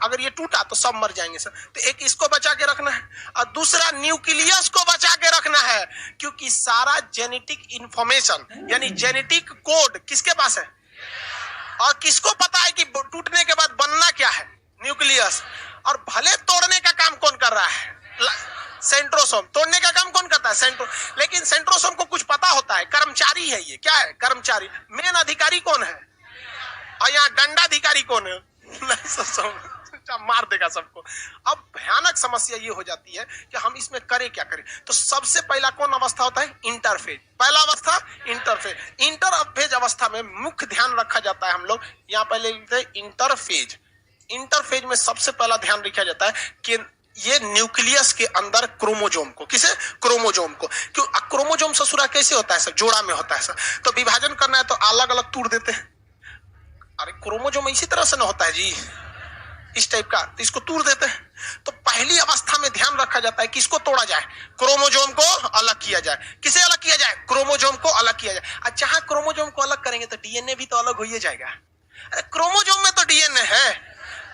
अगर ये टूटा तो सब मर जाएंगे सर। तो एक इसको बचा के रखना है और दूसरा न्यूक्लियस को बचा के रखना है, क्योंकि सारा जेनेटिक इंफॉर्मेशन यानी जेनेटिक कोड किसके पास है? और किसको पता है कि टूटने के बाद बनना क्या है? न्यूक्लियस। और भले तोड़ने का काम कौन कर रहा है? सेंट्रोसोम। तोड़ने का काम कौन करता है? लेकिन सेंट्रोसोम को कुछ पता होता है, कर्मचारी है ये। क्या है? कर्मचारी। मेन अधिकारी कौन है? और यहाँ दंडाधिकारी कौन है? मार देगा सबको। अब भयानक समस्या ये हो जाती है कि हम इसमें करें क्या करें। तो सबसे पहला कौन अवस्था होता है? इंटरफेज। पहला अवस्था इंटरफेज। इंटरफेज अवस्था में मुख्य ध्यान रखा जाता है, हम लोग यहाँ पहले लिखते हैं इंटरफेज। इंटरफेज में सबसे पहला ध्यान रखा जाता है कि ये न्यूक्लियस के अंदर क्रोमोजोम को, किसे? क्रोमोजोम को। क्यों? क्रोमोजोम ससुरा कैसे होता है सर? जोड़ा में होता है सर। तो विभाजन करना है तो अलग अलग तोड़ देते हैं। अरे क्रोमोजोम इसी तरह से ना होता है जी, इस टाइप का, तो इसको तोड़ देते हैं। तो पहली अवस्था में ध्यान रखा जाता है कि इसको तोड़ा जाए, क्रोमोजोम को अलग किया जाए। किसे अलग किया जाए? क्रोमोजोम को अलग किया जाए। और जहां क्रोमोजोम को अलग करेंगे तो डीएनए भी तो अलग हो ही जाएगा। अरे क्रोमोजोम में तो डीएनए है,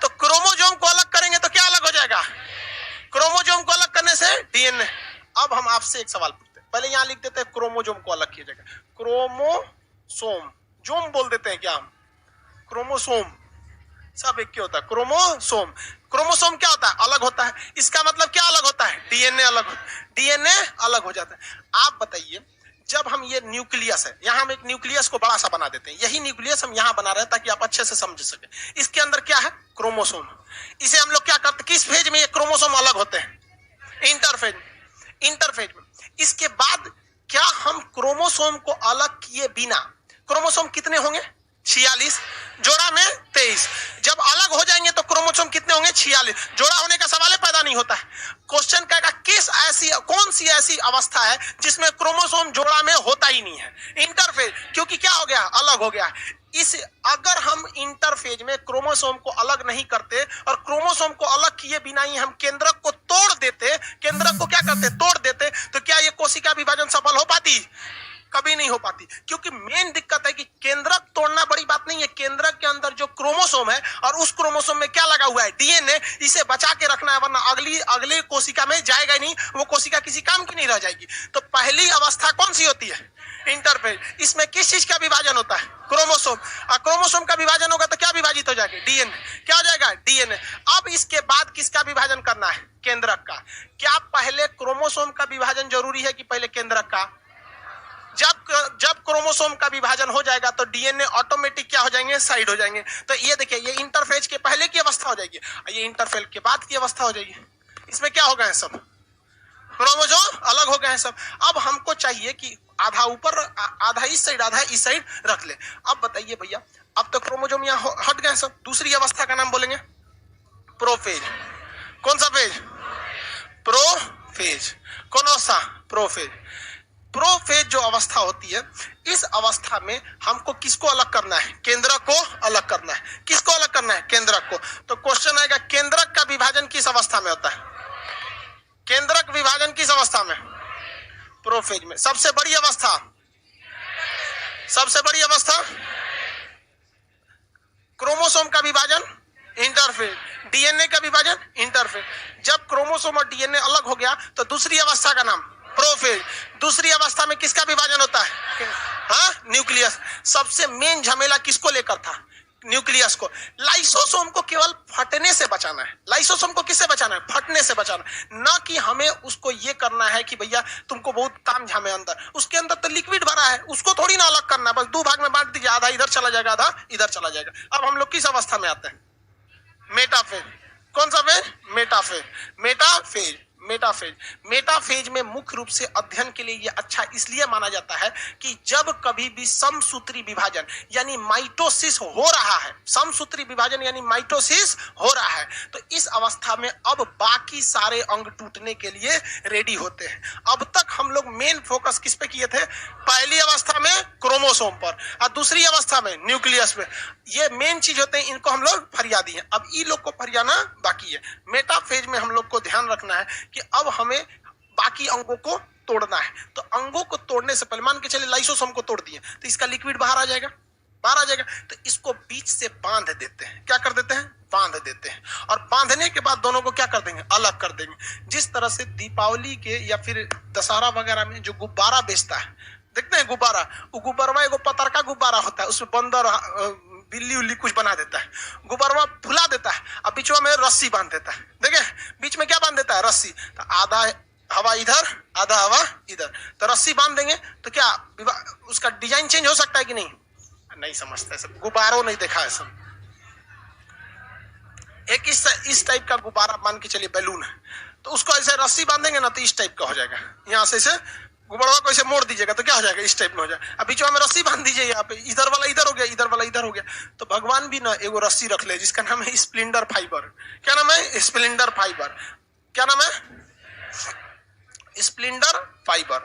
तो क्रोमोजोम को अलग करेंगे तो क्या अलग हो जाएगा? क्रोमोजोम को अलग करने से डीएनए। अब हम आपसे एक सवाल पूछते हैं, पहले यहां लिख देते हैं क्रोमोजोम को अलग किया जाएगा। क्रोमोसोम, जोम बोल देते हैं क्या हम? क्रोमोसोम सब एक क्या होता है? क्रोमोसोम। क्रोमोसोम क्या होता है? अलग होता है। इसका मतलब क्या अलग होता है? डीएनए अलग, डीएनए अलग हो जाता है। आप बताइए, जब हम ये न्यूक्लियस है, यहां हम एक न्यूक्लियस को बड़ा सा बना देते हैं, यही न्यूक्लियस हम यहां बना रहे हैं ताकि आप अच्छे से समझ सके। इसके अंदर क्या है? क्रोमोसोम। इसे हम लोग क्या करते? किस फेज में ये क्रोमोसोम अलग होते हैं? इंटरफेज। इंटरफेज में। इसके बाद क्या हम क्रोमोसोम को अलग किए बिना, क्रोमोसोम कितने होंगे? 46, जोड़ा में 23। जब अलग हो जाएंगे तो क्रोमोसोम कितने होंगे? 46। जोड़ा होने का सवाल पैदा नहीं होता है। क्वेश्चन कहेगा किस ऐसी, कौन सी ऐसी अवस्था है जिसमें क्रोमोसोम जोड़ा में होता ही नहीं है? इंटरफेज। क्योंकि क्या हो गया? अलग हो गया। इस अगर हम इंटरफेज में क्रोमोसोम को अलग नहीं करते और क्रोमोसोम को अलग किए बिना ही हम केंद्रक को तोड़ देते, केंद्रक को क्या करते? तोड़ देते, तो क्या ये कोशिका विभाजन सफल हो पाती? कभी नहीं हो पाती। क्योंकि मेन दिक्कत है कि केंद्रक तोड़ना बड़ी बात नहीं है, केंद्रक के अंदर जो क्रोमोसोम है और उस क्रोमोसोम में क्या लगा हुआ है? डीएनए। इसे बचा के रखना है, वरना अगली कोशिका में जाएगा ही नहीं, वो कोशिका किसी काम की नहीं रह जाएगी। तो पहली अवस्था कौन सी होती है? इंटरफेज। इसमें किस चीज का विभाजन होता है? क्रोमोसोम। और क्रोमोसोम का विभाजन होगा तो क्या विभाजित हो जाएगा? डीएनए। क्या हो जाएगा? डीएनए। अब इसके बाद किसका विभाजन करना है? केंद्रक का। क्या पहले क्रोमोसोम का विभाजन जरूरी है कि पहले केंद्रक का? जब क्रोमोसोम का विभाजन हो जाएगा तो डीएनए ऑटोमेटिक क्या हो जाएंगे? साइड हो जाएंगे। तो ये देखिए, ये इंटरफेज के पहले की अवस्था हो जाएगी, ये इंटरफेज के बाद की अवस्था हो जाएगी। इसमें क्या हो गए हैं? सब क्रोमोसोम अलग हो गए हैं सब। अब हमको चाहिए कि आधा ऊपर, आधा इस साइड, आधा इस साइड रख ले। अब बताइए भैया, अब तो क्रोमोसोम यहाँ हट गए सब। दूसरी अवस्था का नाम बोलेंगे प्रोफेज। कौन सा फेज? प्रोफेज। कौन अवस्था? प्रोफेज। प्रोफेज जो अवस्था होती है, इस अवस्था में हमको किसको अलग करना है? केंद्रक को अलग करना है। किसको अलग करना है? केंद्रक को। तो क्वेश्चन आएगा, केंद्रक का विभाजन किस अवस्था में होता है? केंद्रक विभाजन किस अवस्था में? प्रोफेज में। सबसे बड़ी अवस्था, सबसे बड़ी अवस्था क्रोमोसोम का विभाजन इंटरफेज, डीएनए का विभाजन इंटरफेज। जब क्रोमोसोम और डीएनए अलग हो गया तो दूसरी अवस्था का नाम प्रोफेज। दूसरी अवस्था में किसका विभाजन होता है? हाँ, न्यूक्लियस। सबसे मेन झमेला किसको लेकर था? न्यूक्लियस को। लाइसोसोम को केवल फटने से बचाना है। लाइसोसोम को किससे बचाना है? फटने से बचाना, ना कि हमें उसको ये करना है कि भैया तुमको बहुत काम झामे अंदर, उसके अंदर तो लिक्विड भरा है, उसको थोड़ी ना अलग करना है, बस दो भाग में बांट दीजिए, आधा इधर चला जाएगा, आधा इधर चला जाएगा। अब हम लोग किस अवस्था में आते हैं? मेटाफेज। कौन सा phase? Metaphase. Metaphase, metaphase. Metaphase में मुख्य रूप से अध्ययन के लिए यह अच्छा इसलिए माना जाता है कि जब कभी भी समसूत्री विभाजन यानी माइटोसिस हो रहा है, समसूत्री विभाजन यानी माइटोसिस हो रहा है, तो इस अवस्था में अब बाकी सारे अंग टूटने के लिए रेडी होते हैं। अब तक हम लोग मेन फोकस किस पे किए थे? पहली अवस्था में क्रोमोसोम पर और दूसरी अवस्था में न्यूक्लियस पे। ये मेन चीज होते हैं, इनको हम लोग फरियादी हैं। अब ई लोग को फरियाना बाकी है। मेटाफेज में हम लोग को ध्यान रखना है कि अब हमें बाकी अंगों को तोड़ना है। तो अंगों को तोड़ने से पहले मान के चले लाइसोसोम को तोड़ दिए तो इसका लिक्विड बाहर आ जाएगा, बाहर आ जाएगा। तो इसको बीच से बांध देते हैं। क्या कर देते हैं? बांध देते हैं। और बांधने के बाद दोनों को क्या कर देंगे? अलग कर देंगे। जिस तरह से दीपावली के या फिर दशहरा वगैरह में जो गुब्बारा बेचता है, देखते हैं गुब्बारा, वो गुब्बारा एगो पतरका गुब्बारा होता है, उसमें बंदर बिल्ली उल्ली कुछ बना देता है, गुब्बारा फुला देता है, अब बीच में रस्सी बांध देता है। देखे बीच में क्या बांध देता है? रस्सी। तो आधा हवा इधर, आधा हवा इधर, तो रस्सी बांध देंगे तो क्या उसका डिजाइन चेंज हो सकता है कि नहीं? नहीं समझते सब, गुब्बारों नहीं देखा है सब। एक इस टाइप का गुब्बारा मान के चलिए बैलून है, तो उसको ऐसे रस्सी बांधेंगे ना तो इस टाइप का हो जाएगा। यहाँ से गुब्बारा को ऐसे मोड़ दीजिएगा तो क्या हो जाएगा? इस टाइप में हो जाएगा। अब बीच में रस्सी बांध दीजिए, यहाँ पे इधर वाला इधर हो गया, इधर वाला इधर हो गया। तो भगवान भी ना एगो रस्सी रख ले जिसका नाम है स्प्लेंडर फाइबर। क्या नाम है? Splendor fibre. क्या नाम है? Splendor fibre.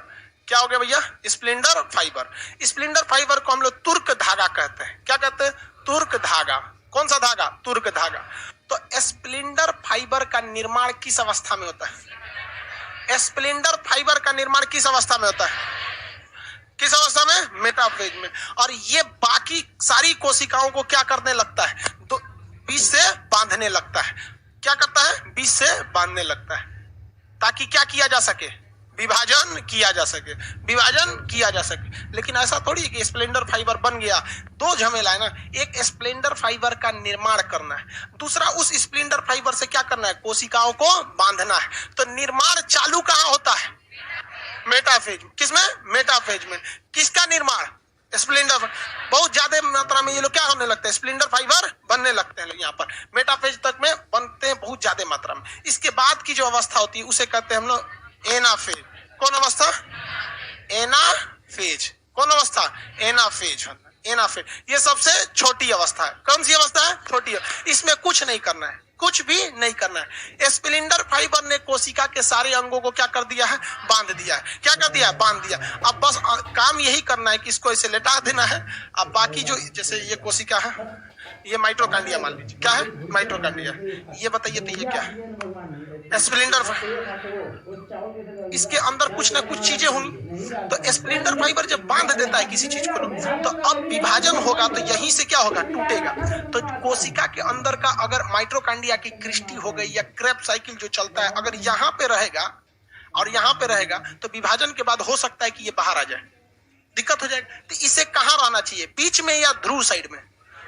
क्या हो गया भैया? Splendor fibre. स्प्लेंडर फाइबर को हम लोग तुर्क धागा कहते हैं। क्या कहते हैं? तुर्क धागा। कौन सा धागा? तुर्क धागा। तो स्प्लेंडर फाइबर का निर्माण किस अवस्था में होता है? स्प्लेंडर फाइबर का निर्माण किस अवस्था में होता है? किस अवस्था में? मेटाफेज में। और ये बाकी सारी कोशिकाओं को क्या करने लगता है? बीच से बांधने लगता है। क्या करता है? बीच से बांधने लगता है ताकि क्या किया जा सके? विभाजन किया जा सके, विभाजन किया जा सके। लेकिन ऐसा थोड़ी कि स्प्लेंडर फाइबर बन गया। दो झमेला है ना, एक स्प्लेंडर फाइबर का निर्माण करना है, दूसरा उस स्प्लेंडर फाइबर से क्या करना है? कोशिकाओं को बांधना है। तो निर्माण चालू कहाँ होता है? मेटाफेज। किसमें? मेटाफेज में। किसका निर्माण? स्प्लेंडर। बहुत ज्यादा मात्रा में ये लोग क्या होने लगते हैं? स्प्लेंडर फाइबर बनने लगते हैं यहाँ पर। मेटाफेज तक में बनते हैं बहुत ज्यादा मात्रा में। इसके बाद की जो अवस्था होती है उसे कहते हैं हम लोग एनाफेज। कौन अवस्था? एनाफेज। कौन अवस्था? एनाफेज। एनाफेज ये सबसे छोटी अवस्था है। कौन सी अवस्था है? छोटी। इसमें कुछ नहीं करना है, कुछ भी नहीं करना है। स्प्लेंडर फाइबर ने कोशिका के सारे अंगों को क्या कर दिया है? बांध दिया है। क्या कर दिया? बांध दिया। अब बस काम यही करना है कि इसको ऐसे लेटा देना है। अब बाकी जो जैसे ये कोशिका है, ये माइटोकांड्रिया मान लीजिए। क्या है? माइटोकांड्रिया। ये बताइए तो ये क्या है? स्प्लेंडर। इसके अंदर कुछ ना कुछ चीजें होंगी। तो स्प्लेंडर फाइबर जब बांध देता है किसी चीज को तो अब विभाजन होगा तो यहीं से क्या होगा? टूटेगा। तो कोशिका के अंदर का अगर माइटोकांड्रिया की क्रिस्टी हो गई या क्रेब्स साइकिल जो चलता है, अगर यहाँ पे रहेगा और यहाँ पे रहेगा तो विभाजन के बाद हो सकता है कि ये बाहर आ जाए, दिक्कत हो जाएगी। तो इसे कहाँ रहना चाहिए? बीच में या ध्रुव साइड में?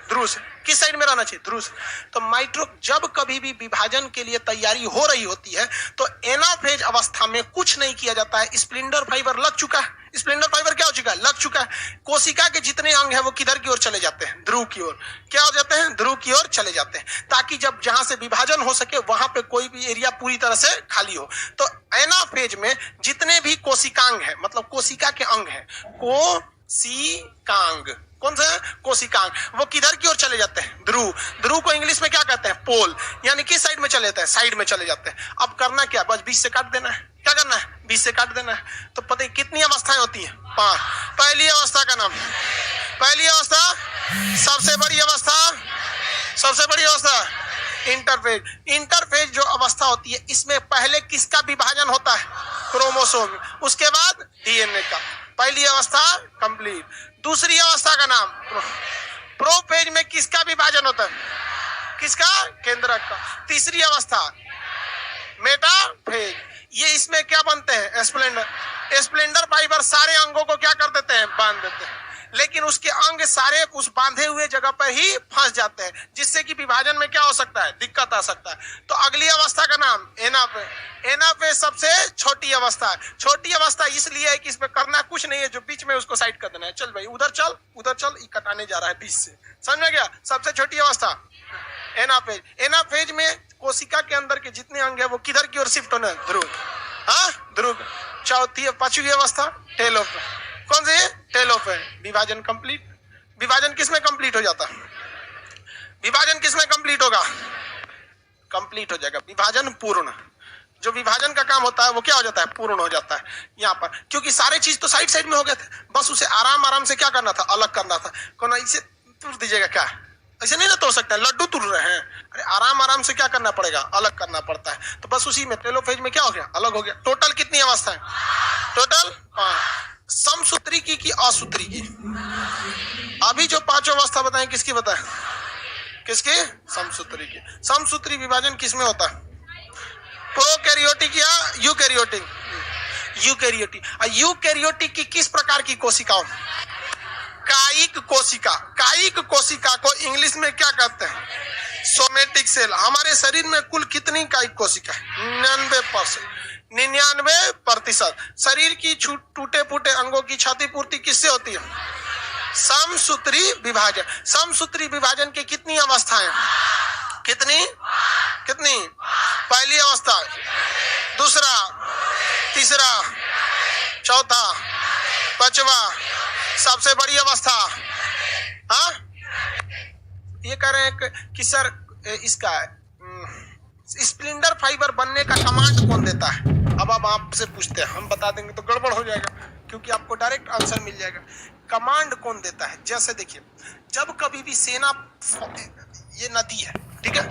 ध्रुव से। किस साइड में रहना चाहिए? ध्रुव से। तो माइट्रो जब कभी भी विभाजन के लिए तैयारी हो रही होती है तो एनाफेज अवस्था में कुछ नहीं किया जाता है। स्प्लेंडर फाइबर लग चुका है। स्प्लेंडर फाइबर क्या हो चुका है? लग चुका है। कोशिका के जितने अंग हैं वो किधर की ओर चले जाते हैं? ध्रुव की ओर। क्या हो जाते हैं? ध्रुव की ओर चले जाते हैं, ताकि जब जहां से विभाजन हो सके वहां पे कोई भी एरिया पूरी तरह से खाली हो। तो एनाफेज में जितने भी कोशिकांग है, मतलब कोशिका के अंग है, कोशिकांग कौन सा है? कोशिकांग। वो किधर की ओर चले जाते हैं? ध्रुव। ध्रुव को इंग्लिश में क्या कहते हैं? पोल। यानी किस साइड में चले जाते हैं? साइड में चले जाते हैं। अब करना क्या? बस 20 से काट देना है। क्या करना है? 20 से काट देना है। तो पता है कितनी अवस्थाएं होती हैं? 5। पहली अवस्था का नाम, पहली अवस्था सबसे बड़ी अवस्था, सबसे बड़ी अवस्था इंटरफेज। इंटरफेज जो अवस्था होती है, इसमें पहले किसका विभाजन होता है? क्रोमोसोम। उसके बाद डीएनए का। पहली अवस्था कंप्लीट। दूसरी अवस्था का नाम प्रोफेज में किसका विभाजन होता है? किसका? केंद्रक का। तीसरी अवस्था मेटाफेज। ये इसमें क्या बनते हैं? स्प्लेंडर। स्प्लेंडर फाइबर सारे अंगों को क्या कर देते हैं? बांध देते हैं। लेकिन उसके अंग सारे उस बांधे हुए जगह पर ही फंस जाते हैं, जिससे कि विभाजन में क्या हो सकता है? दिक्कत आ सकता है। तो अगली अवस्था का नाम एनाफेज। एनाफेज सबसे छोटी अवस्था है। छोटी अवस्था इसलिए है कि इसमें करना कुछ नहीं है, जो बीच में उसको साइड कर देना है। चल भाई उधर चल, उधर चल, ये कटाने जा रहा है 20 से। समझ में गया? सबसे छोटी अवस्था एनाफेज। एनाफेज में कोशिका के अंदर के जितने अंग है वो किधर की ओर शिफ्ट होना है? ध्रुव। हाँ, ध्रुव। चौथी पांचवी अवस्था टेलोफेज। कौन सी है? टेलोफेज। विभाजन कंप्लीट। विभाजन किसमें कंप्लीट हो जाता है? विभाजन किसमें कंप्लीट होगा? कंप्लीट हो जाएगा विभाजन पूर्ण। जो विभाजन का काम होता है वो क्या हो जाता है? पूर्ण हो जाता है यहाँ पर, क्योंकि सारे चीज तो साइड साइड में हो गए थे, बस उसे आराम आराम से क्या करना था? अलग करना था। कौन इसे तोड़ दीजिएगा क्या? ऐसे नहीं ना तोड़ सकते हैं, लड्डू तोड़ रहे हैं। अरे आराम आराम से क्या करना पड़ेगा? अलग करना पड़ता है। तो बस उसी में टेलोफेज में क्या हो गया? अलग हो गया। टोटल कितनी अवस्था है? टोटल 5। समसूत्री की असूत्री की। अभी जो 5 अवस्था बताएं किसकी बताएं? किसकी? समसूत्री की। समसूत्री विभाजन किसमें होता है? प्रोकैरियोटिक या यूकैरियोटिक? यूकैरियोटिक। यूकैरियोटिक की किस प्रकार की कोशिकाओं? कायिक कोशिका। कायिक कोशिका को इंग्लिश में क्या कहते हैं? Somatic cell. हमारे शरीर में कुल कितनी कायिक कोशिका है? 99%। 99% शरीर की टूटे फूटे अंगों की क्षतिपूर्ति किससे होती है? समसूत्री विभाजन। समसूत्री विभाजन की कितनी अवस्थाएं? कितनी? कितनी? पहली अवस्था, दूसरा, तीसरा, चौथा, पांचवा, सबसे बड़ी अवस्था। हाँ, ये कह रहे हैं कि सर इसका स्प्लिंडर फाइबर बनने का कमांड कौन देता है? अब आप आपसे पूछते हैं, हम बता देंगे तो गड़बड़ हो जाएगा, क्योंकि आपको डायरेक्ट आंसर मिल जाएगा। कमांड कौन देता है? जैसे देखिए, जब कभी भी सेना, ये नदी है, ठीक है,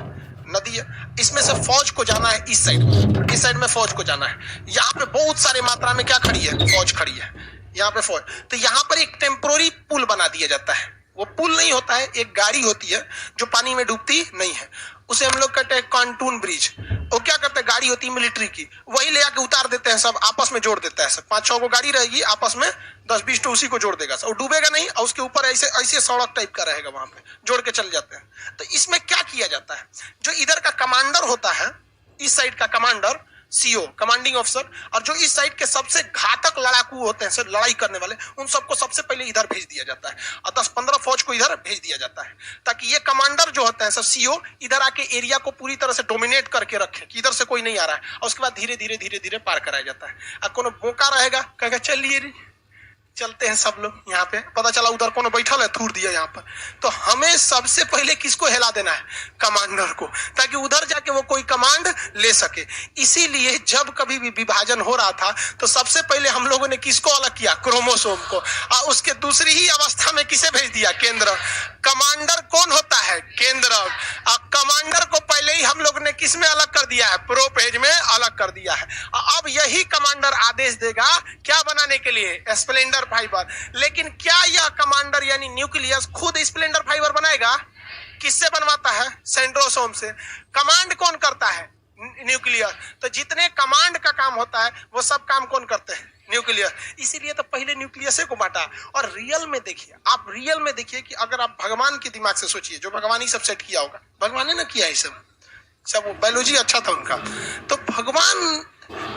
नदी है, इसमें से फौज को जाना है इस साइड में, इस साइड में फौज को जाना है। यहाँ पे बहुत सारी मात्रा में क्या खड़ी है? फौज खड़ी है। यहाँ पे फौज, तो यहाँ पर एक टेम्पोररी पुल बना दिया जाता है। वो पुल नहीं होता है, एक गाड़ी होती है जो पानी में डूबती नहीं है, उसे हम लोग कहते हैं कॉन्टून ब्रिज। वो क्या करते हैं? गाड़ी होती है मिलिट्री की, वही ले आके उतार देते हैं, सब आपस में जोड़ देता है। सब 5-6 को गाड़ी रहेगी, आपस में 10-20 तो उसी को जोड़ देगा, सब डूबेगा नहीं, और उसके ऊपर ऐसे ऐसे सड़क टाइप का रहेगा, वहां पे जोड़ के चल जाते हैं। तो इसमें क्या किया जाता है? जो इधर का कमांडर होता है, इस साइड का कमांडर, सीओ कमांडिंग ऑफिसर, और जो इस साइड के सबसे घातक लड़ाकू होते हैं, सर लड़ाई करने वाले, उन सबको सबसे पहले इधर भेज दिया जाता है, और 10-15 फौज को इधर भेज दिया जाता है, ताकि ये कमांडर जो होते हैं सर सीओ, इधर आके एरिया को पूरी तरह से डोमिनेट करके रखे कि इधर से कोई नहीं आ रहा है, और उसके बाद धीरे धीरे धीरे धीरे पार कराया जाता है। अब कोनो बोका रहेगा, कहेगा चलिए चलते हैं सब लोग, यहाँ पे पता चला उधर कोनो बैठल है, थूर दिया यहाँ पर, तो हमें सबसे पहले किसको हिला देना है? कमांडर को, ताकि उधर जाके वो कोई कमांड ले सके। इसीलिए जब कभी भी विभाजन हो रहा था तो सबसे पहले हम लोगों ने किसको अलग किया? क्रोमोसोम को, और उसके दूसरी ही अवस्था में किसे भेज दिया? केंद्र। कमांडर कौन होता है? केंद्र। और कमांडर को पहले ही हम लोग ने किस में अलग कर दिया है? प्रोफेज में अलग कर दिया है। अब यही कमांडर आदेश देगा क्या बनाने के लिए? Splendor fibre. लेकिन क्या यह कमांडर यानी न्यूक्लियस खुद स्प्लेंडर फाइबर बनाएगा? किससे बनवाता है? सेंट्रोसोम से। कमांड कौन करता है? न्यूक्लियस। तो जितने कमांड का काम होता है वो सब काम कौन करते हैं? न्यूक्लियस। इसीलिए तो पहले न्यूक्लियस को बांटा। और रियल में देखिए, आप रियल में देखिए कि अगर आप भगवान के दिमाग से सोचिए, जो भगवान ही सब सेट किया होगा, भगवान ने ना किया है सब वो बायोलॉजी अच्छा था उनका, तो भगवान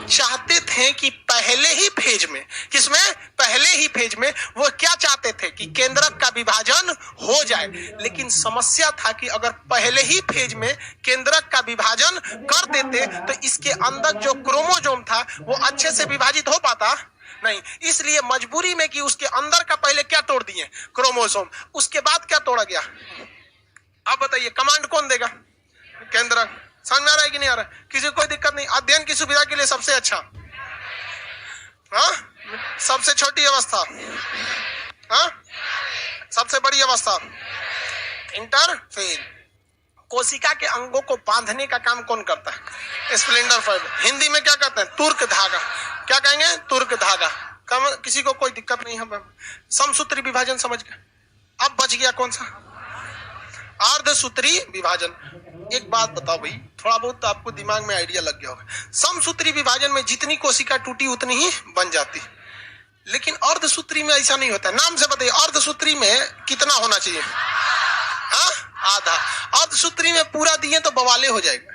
चाहते थे कि पहले ही फेज में, किसमें? पहले ही फेज में वो क्या चाहते थे? कि केंद्रक का विभाजन हो जाए। लेकिन समस्या था कि अगर पहले ही फेज में केंद्रक का विभाजन कर देते तो इसके अंदर जो क्रोमोसोम था वो अच्छे से विभाजित हो पाता? नहीं, इसलिए मजबूरी में कि उसके अंदर का पहले क्या तोड़ दिए, क्रोमोसोम, उसके बाद क्या तोड़ा गया। अब बताइए कमांड कौन देगा, केंद्र। समझ में आ रहा है कि नहीं आ रहा है? किसी कोई दिक्कत नहीं, अध्ययन की सुविधा के लिए सबसे अच्छा, हाँ, सबसे छोटी अवस्था, हाँ, सबसे बड़ी अवस्था इंटरफेज। कोशिका के अंगों को बांधने का काम कौन करता है, स्प्लेंडर फाइबर। हिंदी में क्या कहते हैं, तुर्क धागा। क्या कहेंगे, तुर्क धागा। किसी को कोई दिक्कत नहीं है। समसूत्री विभाजन समझ गए। अब बच गया कौन सा, अर्धसूत्री विभाजन। एक बात बताओ भाई, थोड़ा बहुत तो आपको दिमाग में आइडिया लग गया होगा। समसूत्री विभाजन में जितनी कोशिका टूटी उतनी ही बन जाती, लेकिन अर्धसूत्री में ऐसा नहीं होता। नाम से बताइए, अर्धसूत्री में कितना होना चाहिए, हाँ, आधा। अर्धसूत्री में पूरा दिए तो बवाले हो जाएगा,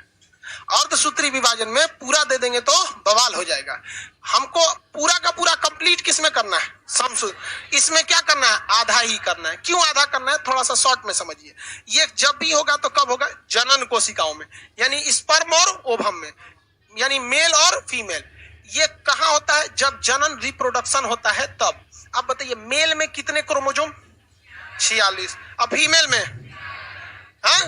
अर्धसूत्री विभाजन में पूरा दे देंगे तो बवाल हो जाएगा। हमको पूरा का पूरा कंप्लीट किसमें करना है, समसूत्र। इसमें क्या करना है, आधा ही करना है। क्यों आधा करना है, थोड़ा सा शॉर्ट में समझिए। ये जब भी होगा तो कब होगा, जनन कोशिकाओं में, यानी स्पर्म और ओवम में, यानी मेल और फीमेल। ये कहाँ होता है, जब जनन रिप्रोडक्शन होता है तब। अब बताइए मेल में कितने क्रोमोसोम, 46। अब फीमेल में, हाँ,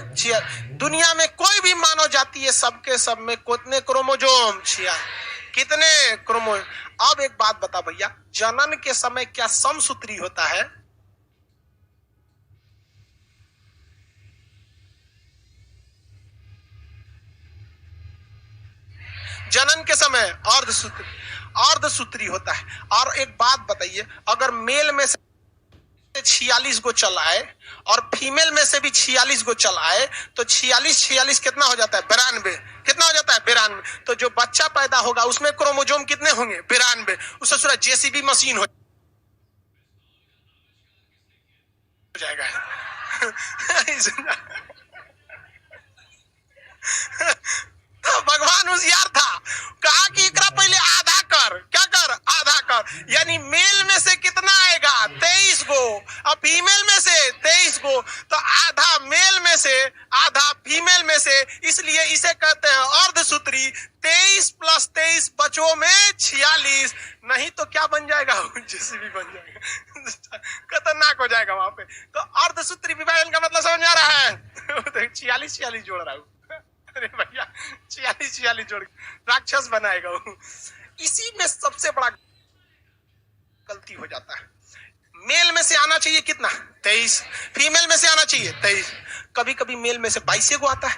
दुनिया में कोई भी मानव जाति है, सबके सब में कितने क्रोमोसोम, 46। कितने क्रोमोसोम। अब एक बात बता भैया, जनन के समय क्या समसूत्री होता है, जनन के समय अर्धसूत्री होता है। और एक बात बताइए, अगर मेल में से 46 को चलाए और फीमेल में से भी 46 को चलाए तो 46 कितना हो जाता है, 92। कितना हो जाता है, 92। तो जो बच्चा पैदा होगा उसमें क्रोमोसोम कितने होंगे, 92। उससे सूरा जेसीबी मशीन हो जाएगा। तो भगवान होशियार था, कहा कि एकरा पहले आधा कर। क्या कर, आधा कर। यानी मेल में से कितना आएगा, 23 गो, और फीमेल में से 23 गो। तो आधा मेल में से आधा फीमेल में से, इसलिए इसे कहते हैं अर्धसूत्री। 23 + 23 बच्चों में 46। नहीं तो क्या बन जाएगा, जेसीबी बन जाएगा, खतरनाक हो जाएगा वहां पे। तो अर्धसूत्री विभाजन का मतलब समझ आ रहा है। 46 जोड़ रहा हूं, अरे भैया 46 जोड़ राक्षस बनाएगा वो। इसी में सबसे बड़ा गलती हो जाता है। मेल में से आना चाहिए कितना, 23। फीमेल में से आना चाहिए 23। कभी कभी मेल में से 22 को आता है,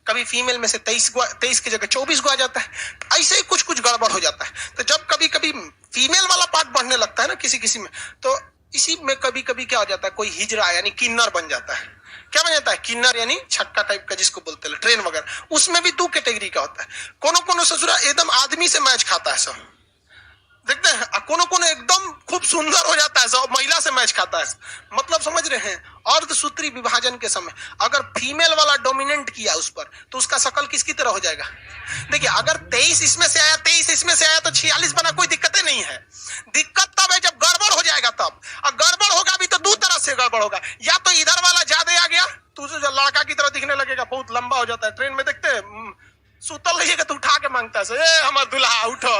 कभी फीमेल में से 23 की जगह 24 को आ जाता है। ऐसे ही कुछ कुछ गड़बड़ हो जाता है। तो जब कभी कभी फीमेल वाला पार्ट बढ़ने लगता है ना किसी किसी में, तो इसी में कभी कभी क्या हो जाता है, कोई हिजरा यानी किन्नर बन जाता है। क्या बन जाता है, किन्नर यानी छक्का टाइप का जिसको बोलते हैं, ट्रेन वगैरह। उसमें भी 2 कैटेगरी का होता है। कोनो ससुरा एकदम आदमी से मैच खाता है सब, देखते हैं। कोनो एकदम खूब सुंदर हो जाता है सब, महिला से मैच खाता है। मतलब समझ रहे हैं, अर्धसूत्री विभाजन के समय अगर फीमेल वाला डोमिनेंट किया उस पर, तो उसका शकल किसकी तरह हो जाएगा। देखिए अगर 23 इसमें से आया, 23 इसमें से आया, तो 46 बना, कोई दिक्कत नहीं है। दिक्कत तब है जब गड़बड़ हो जाएगा तब। और गड़बड़ होगा भी तो 2 तरह से गड़बड़ होगा। या तो इधर वाला ज्यादा आ गया तो उसे लड़का की तरह दिखने लगेगा, बहुत लंबा हो जाता है। ट्रेन में देखते हैं सुतल रहिएगा तो उठा के मांगता है, ए हमार दुल्हा उठो।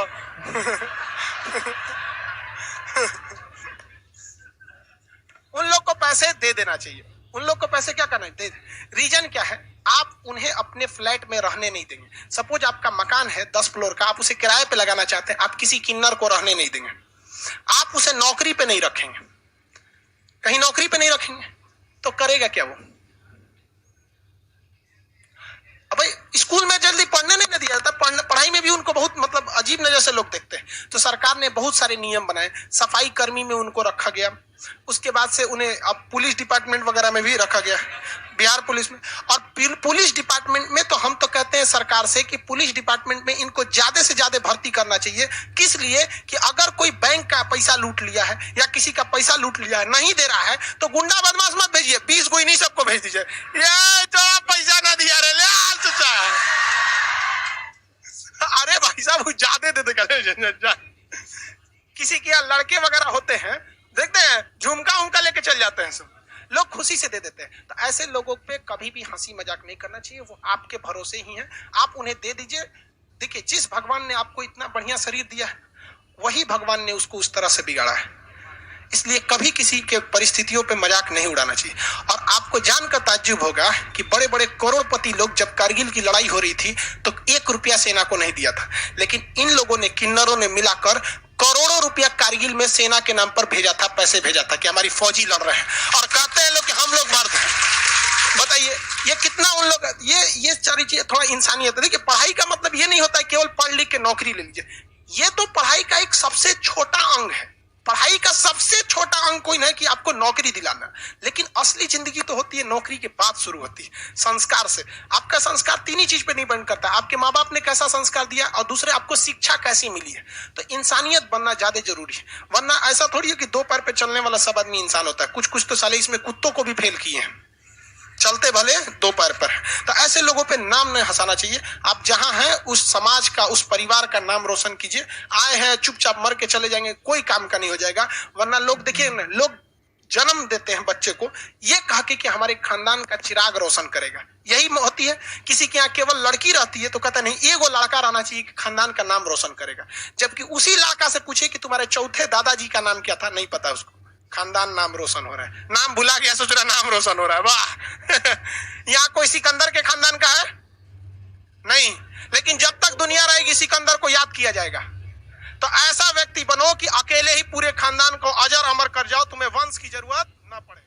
उन लोग को पैसे दे देना चाहिए। उन लोग को पैसे क्या करना है, दे। रीजन क्या है, आप उन्हें अपने फ्लैट में रहने नहीं देंगे। सपोज आपका मकान है 10 फ्लोर का, आप उसे किराए पे लगाना चाहते हैं, आप किसी किन्नर को रहने नहीं देंगे। आप उसे नौकरी पे नहीं रखेंगे, कहीं नौकरी पे नहीं रखेंगे तो करेगा क्या वो। अब भाई स्कूल में जल्दी पढ़ने नहीं दिया जाता, पढ़ाई में भी उनको बहुत मतलब अजीब नजर से लोग देखते हैं। तो सरकार ने बहुत सारे नियम बनाए। सफाई कर्मी में उनको रखा गया, उसके बाद से उन्हें अब पुलिस डिपार्टमेंट वगैरह में भी रखा गया, बिहार पुलिस में। और पुलिस डिपार्टमेंट में तो हम तो कहते हैं सरकार से कि पुलिस डिपार्टमेंट में इनको ज्यादा से ज्यादा भर्ती करना चाहिए। किस लिए, कि अगर कोई बैंक का पैसा लूट लिया है या किसी का पैसा लूट लिया है, नहीं दे रहा है, तो गुंडा बदमाश मत भेजिए, 20 को इन्हीं सबको भेज दीजिए। ये तो पैसा ना दिया रे, ले अरे भाई साहब ज्यादा दे दे। किसी के यहाँ लड़के वगैरह होते हैं, देखते हैं झुमका उमका लेके चल जाते हैं, सब लोग खुशी से दे देते हैं। तो ऐसे लोगों पे कभी भी हंसी मजाक नहीं करना चाहिए, वो आपके भरोसे ही हैं, आप उन्हें दे दीजिए। देखिए जिस भगवान ने आपको इतना बढ़िया शरीर दिया है, वही भगवान ने उसको उस तरह से बिगाड़ा है। इसलिए कभी किसी के परिस्थितियों पे मजाक नहीं उड़ाना चाहिए। और आपको जानकर ताज्जुब होगा कि बड़े बड़े करोड़पति लोग जब कारगिल की लड़ाई हो रही थी तो 1 रुपया सेना को नहीं दिया था, लेकिन इन लोगों ने, किन्नरों ने मिलाकर करोड़ों रुपया कारगिल में सेना के नाम पर भेजा था, पैसे भेजा था कि हमारी फौजी लड़ रहे हैं, और कहते हैं लोग कि हम लोग मर्द हैं। बताइए ये कितना उन लोग, ये सारी चीजें थोड़ा इंसानियत है। देखिए पढ़ाई का मतलब ये नहीं होता है केवल पढ़ लिख के नौकरी ले लीजिए, ये तो पढ़ाई का एक सबसे छोटा अंग है। पढ़ाई का सबसे छोटा अंग कोई नहीं कि आपको नौकरी दिलाना, लेकिन असली जिंदगी तो होती है नौकरी के बाद शुरू होती है, संस्कार से। आपका संस्कार 3 ही चीज पे डिपेंड करता है, आपके माँ बाप ने कैसा संस्कार दिया और दूसरे आपको शिक्षा कैसी मिली है। तो इंसानियत बनना ज्यादा जरूरी है, वरना ऐसा थोड़ी है कि 2 पैर पे चलने वाला सब आदमी इंसान होता है। कुछ तो साले इसमें कुत्तों को भी फेल किए हैं, चलते भले 2 पैर पर। तो ऐसे लोगों पे नाम नहीं हंसाना चाहिए। आप जहां हैं उस समाज का, उस परिवार का नाम रोशन कीजिए। आए हैं चुपचाप मर के चले जाएंगे, कोई काम का नहीं हो जाएगा। वरना लोग, देखिए लोग जन्म देते हैं बच्चे को ये कह के कि हमारे खानदान का चिराग रोशन करेगा, यही होती है। किसी के यहाँ केवल लड़की रहती है तो कहता नहीं एगो लड़का रहना चाहिए कि खानदान का नाम रोशन करेगा, जबकि उसी लड़का से पूछे कि तुम्हारे चौथे दादाजी का नाम क्या था, नहीं पता उसको, खानदान नाम रोशन हो रहा है। नाम भुला गया, सोच रहा नाम रोशन हो रहा है, वाह। यहाँ कोई सिकंदर के खानदान का है नहीं, लेकिन जब तक दुनिया रहेगी सिकंदर को याद किया जाएगा। तो ऐसा व्यक्ति बनो कि अकेले ही पूरे खानदान को अजर अमर कर जाओ, तुम्हें वंश की जरूरत ना पड़े।